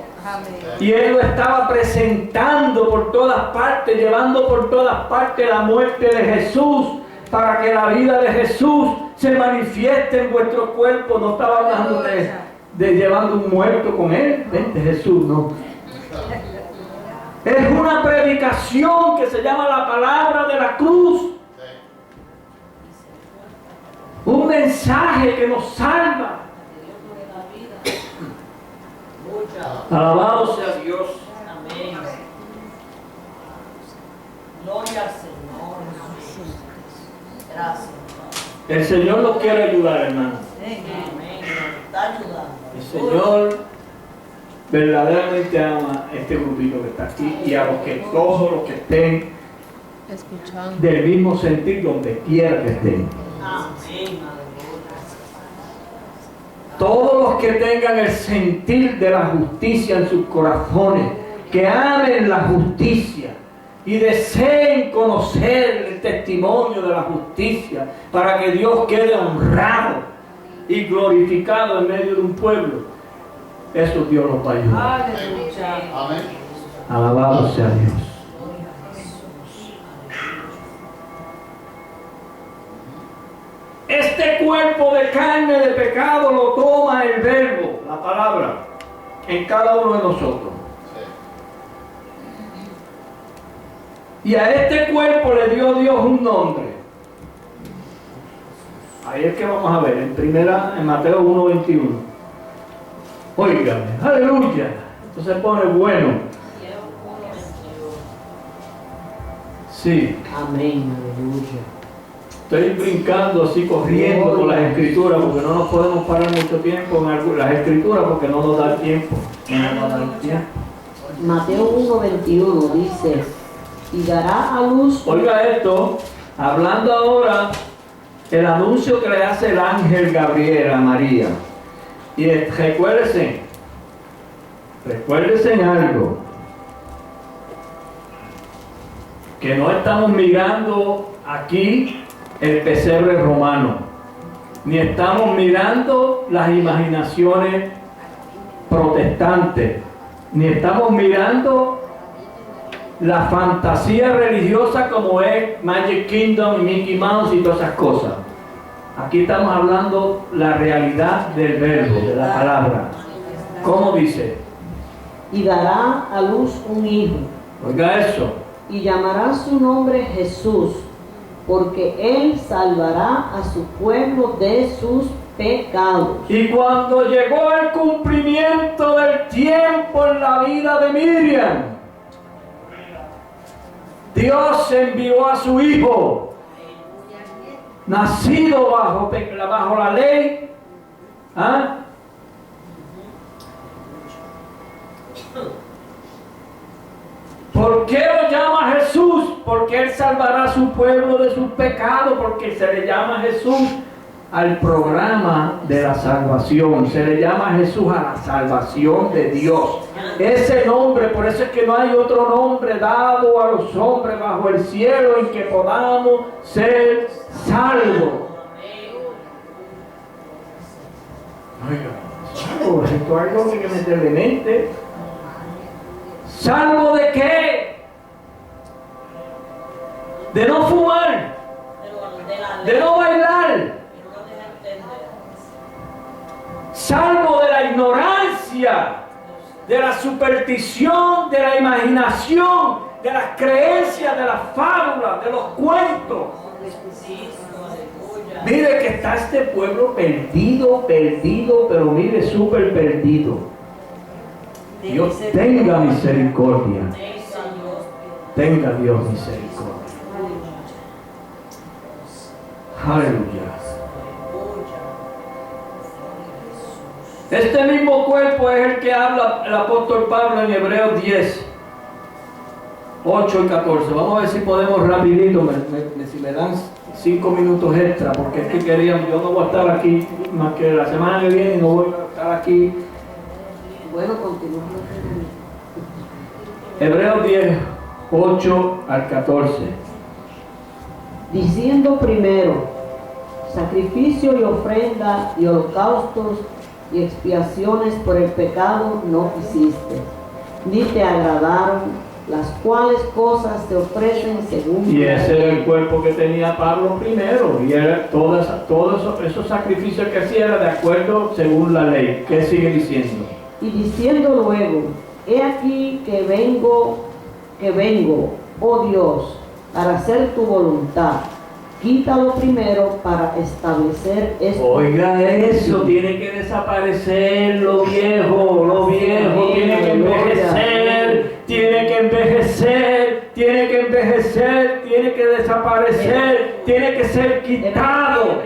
Y él lo estaba presentando por todas partes, llevando por todas partes la muerte de Jesús, para que la vida de Jesús se manifieste en vuestro cuerpo. No estaba hablando de llevando un muerto con él, vente Jesús, no. Es una predicación que se llama la palabra de la cruz. Un mensaje que nos salva. Alabado sea Dios. Amén. Gloria al Señor. Gracias. El Señor nos quiere ayudar, hermano. Amén. Nos está ayudando. El Señor verdaderamente ama a este grupito que está aquí y a los que todos los que estén Escuchando. del mismo sentir donde quiera que estén. Amén. Todos los que tengan el sentir de la justicia en sus corazones, que amen la justicia y deseen conocer el testimonio de la justicia para que Dios quede honrado y glorificado en medio de un pueblo, eso Dios nos va a ayudar. Aleluya. Amén. Alabado sea Dios. Este cuerpo de carne de pecado lo toma el verbo, la palabra, en cada uno de nosotros. Y a este cuerpo le dio Dios un nombre. Ahí es que vamos a ver, en Mateo 1:21. Óigame, aleluya. Esto se pone bueno. Sí. Amén. Aleluya. Estoy brincando así, corriendo con las escrituras, porque no nos podemos parar mucho tiempo en las escrituras, porque no nos da el tiempo. No nos da el tiempo. Mateo 1:21 dice, y dará a luz. Oiga esto, hablando ahora, el anuncio que le hace el ángel Gabriel a María. Y recuérdense en algo, que no estamos mirando aquí el pesebre romano, ni estamos mirando las imaginaciones protestantes, ni estamos mirando la fantasía religiosa como es Magic Kingdom y Mickey Mouse y todas esas cosas. Aquí estamos hablando la realidad del verbo, de la palabra. ¿Cómo dice? Y dará a luz un hijo, Oiga eso. y llamará su nombre Jesús, porque él salvará a su pueblo de sus pecados. Y cuando llegó el cumplimiento del tiempo en la vida de Miriam, Dios envió a su hijo, nacido bajo la ley. ¿Ah? ¿Por qué lo llama Jesús? Porque Él salvará a su pueblo de sus pecados, porque se le llama Jesús al programa de la salvación, se le llama Jesús a la salvación de Dios. Ese nombre, por eso es que no hay otro nombre dado a los hombres bajo el cielo en que podamos ser salvos. Oiga, esto es algo que hay que meterle en mente. ¿Salvo de qué? De no fumar, de no bailar, salvo de la ignorancia, de la superstición de la imaginación, de las creencias, de las fábulas, de los cuentos. Mire que está este pueblo perdido, pero mire, súper perdido. Dios tenga misericordia. Tenga Dios misericordia. Aleluya. Este mismo cuerpo es el que habla el apóstol Pablo en Hebreos 10, 8 y 14. Vamos a ver si podemos rapidito, si me dan 5 minutos extra, porque es que queríamos, yo no voy a estar aquí más que la semana que viene, no voy a estar aquí. Bueno, continuamos. Hebreos 10, 8 al 14. Diciendo primero, sacrificio y ofrenda y holocaustos y expiaciones por el pecado no quisiste, ni te agradaron, las cuales cosas te ofrecen según. Y ese era el cuerpo que tenía Pablo primero, y era todos esos sacrificios que hacía era de acuerdo según la ley. ¿Qué sigue diciendo? Y diciendo luego, he aquí que vengo, oh Dios, para hacer tu voluntad. Quítalo primero para establecer esto. Oiga eso, tiene que desaparecer lo viejo, tiene que envejecer, tiene que desaparecer, tiene que ser quitado.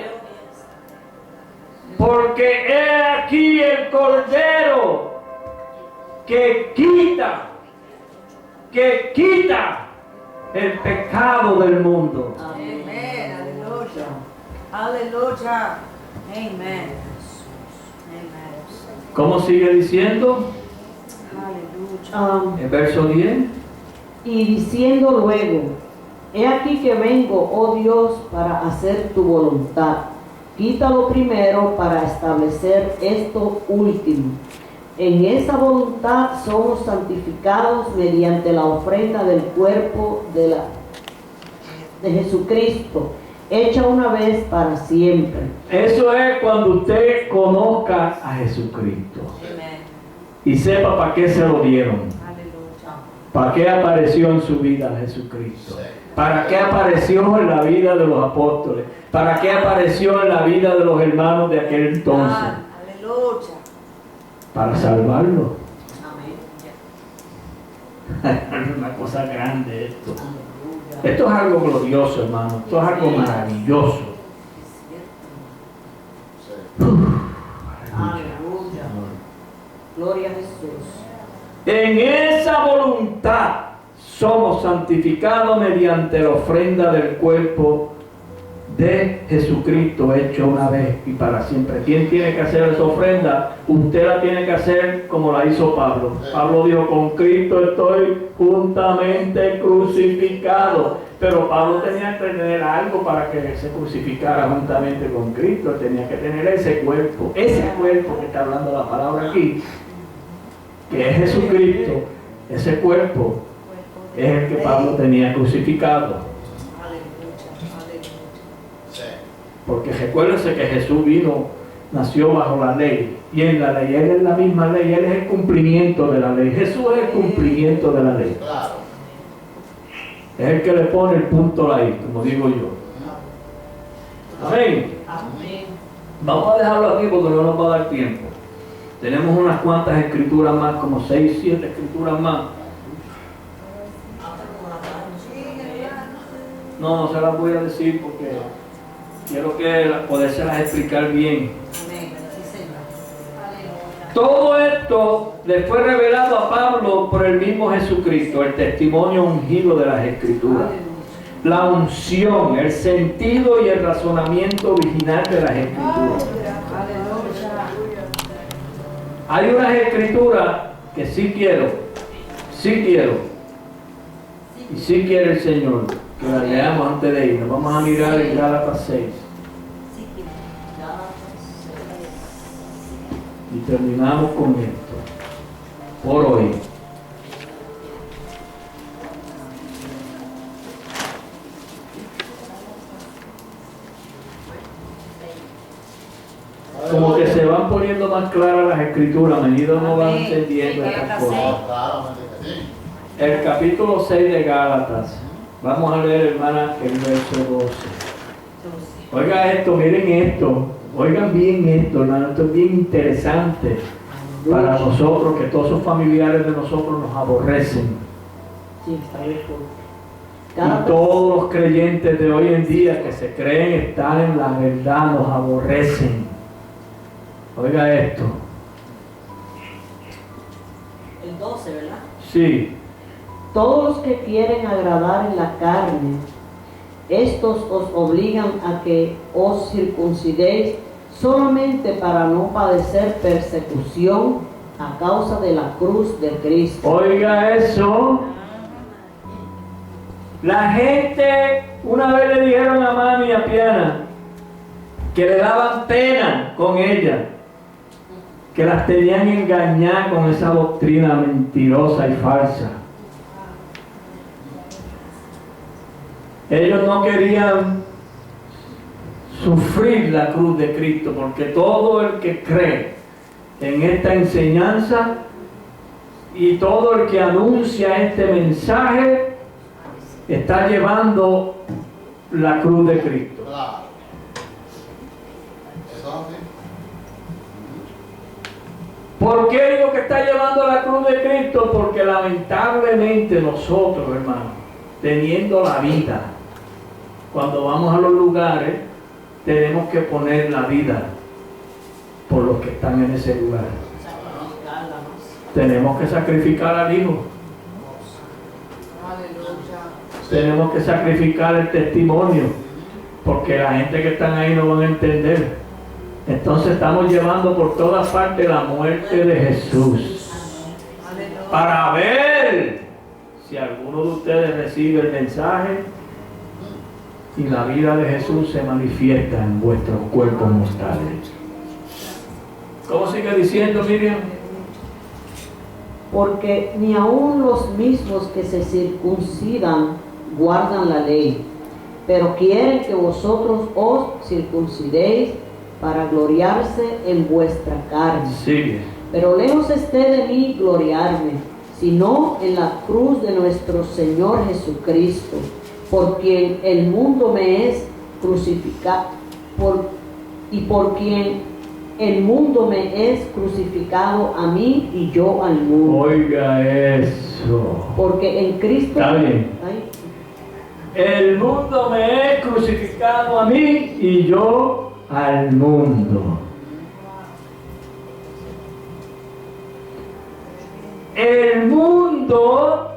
Porque he aquí el Cordero que quita el pecado del mundo. Amén. Aleluya. Aleluya. Amén. Amén. ¿Cómo sigue diciendo? Aleluya. En verso 10. Y diciendo luego, he aquí que vengo, oh Dios, para hacer tu voluntad. Quítalo primero para establecer esto último. En esa voluntad somos santificados mediante la ofrenda del cuerpo de Jesucristo, hecha una vez para siempre. Eso es cuando usted conozca a Jesucristo Amén. y sepa para qué se lo dieron, Aleluya. para qué apareció en su vida Jesucristo, para qué apareció en la vida de los apóstoles, para qué apareció en la vida de los hermanos de aquel entonces, Aleluya. para salvarlo. Amén. Es una cosa grande esto. Esto es algo glorioso, hermano. Esto es algo maravilloso. Aleluya. Gloria a Jesús. En esa voluntad somos santificados mediante la ofrenda del cuerpo de Jesucristo hecho una vez y para siempre. ¿Quién tiene que hacer esa ofrenda? Usted la tiene que hacer como la hizo Pablo. Pablo dijo, con Cristo estoy juntamente crucificado. Pero Pablo tenía que tener algo para que se crucificara juntamente con Cristo. Tenía que tener ese cuerpo que está hablando la palabra aquí, que es Jesucristo. Ese cuerpo es el que Pablo tenía crucificado. Porque recuérdense que Jesús nació bajo la ley, y en la ley, Él es la misma ley, Él es el cumplimiento de la ley. Jesús es el cumplimiento de la ley. Es el que le pone el punto ahí, como digo yo. Amén. Vamos a dejarlo aquí porque no nos va a dar tiempo. Tenemos unas cuantas escrituras más, como 6, 7 escrituras más. No se las voy a decir porque quiero podérselas explicar bien. Todo esto le fue revelado a Pablo por el mismo Jesucristo, el testimonio ungido de las Escrituras. La unción, el sentido y el razonamiento original de las Escrituras. Hay unas Escrituras que sí quiero, y sí quiere el Señor que las leamos antes de irnos. Vamos a mirar en Gálatas 6. Y terminamos con esto por hoy. Como que se van poniendo más claras las escrituras, a medida uno va Amén. entendiendo Sí, estas que cosas. No, claro, me dice, sí. El capítulo 6 de Gálatas. Vamos a leer, hermana, el verso 12. Oiga esto, miren esto. Oigan bien esto, hermano. Esto es bien interesante para nosotros, que todos esos familiares de nosotros nos aborrecen. Sí, está bien. Y todos los creyentes de hoy en día que se creen estar en la verdad nos aborrecen. Oiga esto. El 12, ¿verdad? Sí. Todos los que quieren agradar en la carne, estos os obligan a que os circuncidéis solamente para no padecer persecución a causa de la cruz de Cristo. Oiga eso. La gente, una vez le dijeron a mami y a Piana que le daban pena con ella, que las tenían engañadas con esa doctrina mentirosa y falsa. Ellos no querían sufrir la cruz de Cristo, porque todo el que cree en esta enseñanza y todo el que anuncia este mensaje está llevando la cruz de Cristo. Claro. Eso es así. ¿Por qué digo que está llevando la cruz de Cristo? Porque lamentablemente nosotros, hermanos, teniendo la vida, cuando vamos a los lugares, tenemos que poner la vida por los que están en ese lugar. Tenemos que sacrificar al hijo. Tenemos que sacrificar el testimonio, porque la gente que están ahí no van a entender. Entonces estamos llevando por todas partes la muerte de Jesús, para ver si alguno de ustedes recibe el mensaje y la vida de Jesús se manifiesta en vuestros cuerpos mortales. ¿Cómo sigue diciendo, Miriam? Porque ni aun los mismos que se circuncidan guardan la ley, pero quieren que vosotros os circuncidéis para gloriarse en vuestra carne. Sigue. Pero lejos esté de mí gloriarme, sino en la cruz de nuestro Señor Jesucristo, por quien el mundo me es crucificado, por quien el mundo me es crucificado a mí y yo al mundo. Oiga eso. Porque en Cristo... Está bien. Ay, El mundo me es crucificado a mí y yo al mundo. El mundo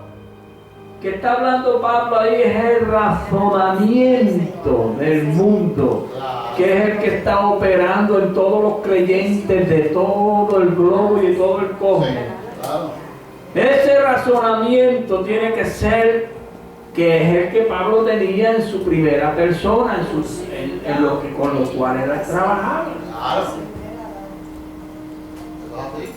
que está hablando Pablo ahí es el razonamiento del mundo, que es el que está operando en todos los creyentes de todo el globo y de todo el cosmos. Claro. Ese razonamiento tiene que ser, que es el que Pablo tenía en su primera persona, en lo que, con lo cual era trabajado. Claro. Eso es así.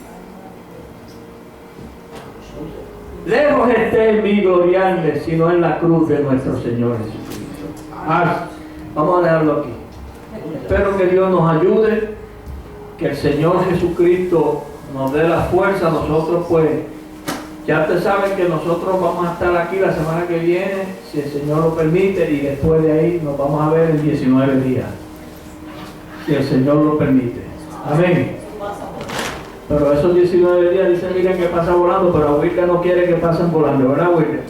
Lejos esté en mí gloriarme, sino en la cruz de nuestro Señor Jesucristo. Vamos a dejarlo aquí. Espero que Dios nos ayude, que el Señor Jesucristo nos dé la fuerza. Nosotros pues, ya ustedes saben que nosotros vamos a estar aquí la semana que viene, si el Señor lo permite, y después de ahí nos vamos a ver en 19 días, si el Señor lo permite. Amén. Pero esos 19 días dicen, miren que pasa volando, pero Wilka no quiere que pasen volando, ¿verdad, Wilka?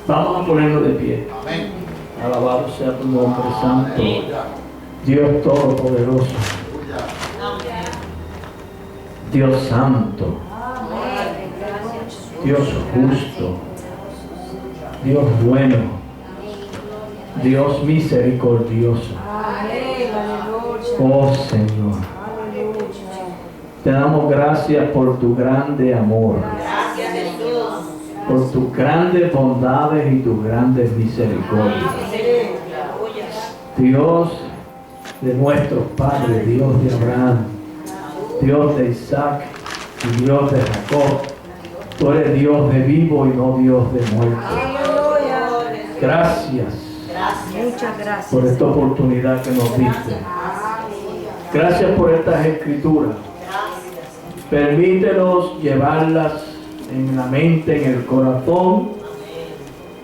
Vamos a ponernos de pie. Amén. Alabado sea tu nombre santo, Aleluya. Dios todopoderoso, Aleluya. Dios santo, Dios justo, Dios bueno, Dios misericordioso. Oh Señor, te damos gracias por tu grande amor, por tus grandes bondades y tus grandes misericordias. Dios de nuestros padres, Dios de Abraham, Dios de Isaac y Dios de Jacob. Tú eres Dios de vivo y no Dios de muerto. Gracias Muchas gracias. por esta oportunidad que nos diste. Gracias por estas escrituras. Permítenos llevarlas en la mente, en el corazón,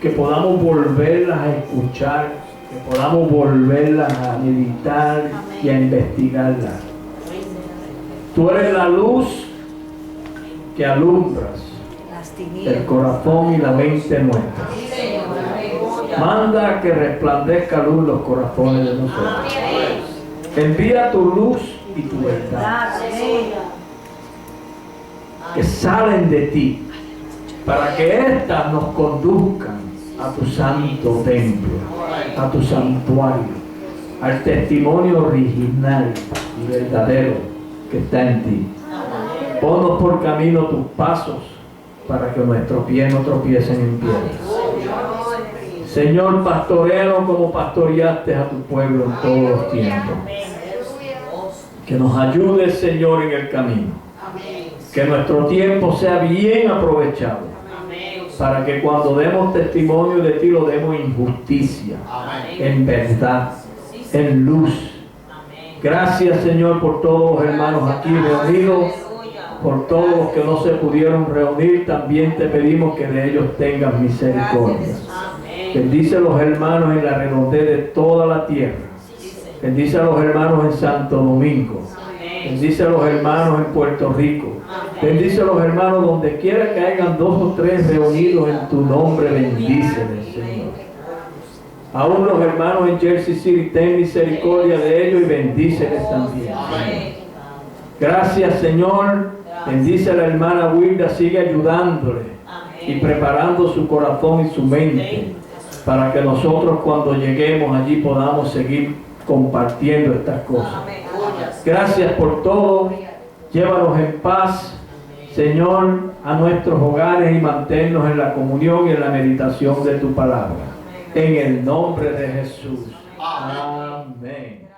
que podamos volverlas a escuchar, que podamos volverlas a meditar y a investigarlas. Tú eres la luz que alumbras Las el tinieblas. corazón y la mente nuestra. Manda que resplandezca luz los corazones de nosotros. Envía tu luz y tu verdad que salen de ti, para que éstas nos conduzcan a tu santo templo, a tu santuario, al testimonio original y verdadero que está en ti. Ponnos por camino tus pasos, para que nuestros pies no tropiecen en piedras. Señor, pastoreanos como pastoreaste a tu pueblo en todos los tiempos. Que nos ayudes, Señor, en el camino. Que nuestro tiempo sea bien aprovechado, para que cuando demos testimonio de ti lo demos en justicia, en verdad, en luz. Gracias, Señor, por todos los hermanos aquí reunidos, por todos los que no se pudieron reunir. También te pedimos que de ellos tengas misericordia. Bendice a los hermanos en la redondez de toda la tierra. Bendice a los hermanos en Santo Domingo. Bendice a los hermanos en Puerto Rico. Bendice a los hermanos donde quiera que hayan 2 o 3 reunidos en tu nombre. Bendíceles, Señor. Aún los hermanos en Jersey City, ten misericordia de ellos y bendíceles también. Gracias, Señor. Bendice a la hermana Wilda, sigue ayudándole y preparando su corazón y su mente, para que nosotros cuando lleguemos allí podamos seguir compartiendo estas cosas. Gracias por todo. Llévanos en paz, Señor, a nuestros hogares y manténnos en la comunión y en la meditación de tu palabra. En el nombre de Jesús. Amén.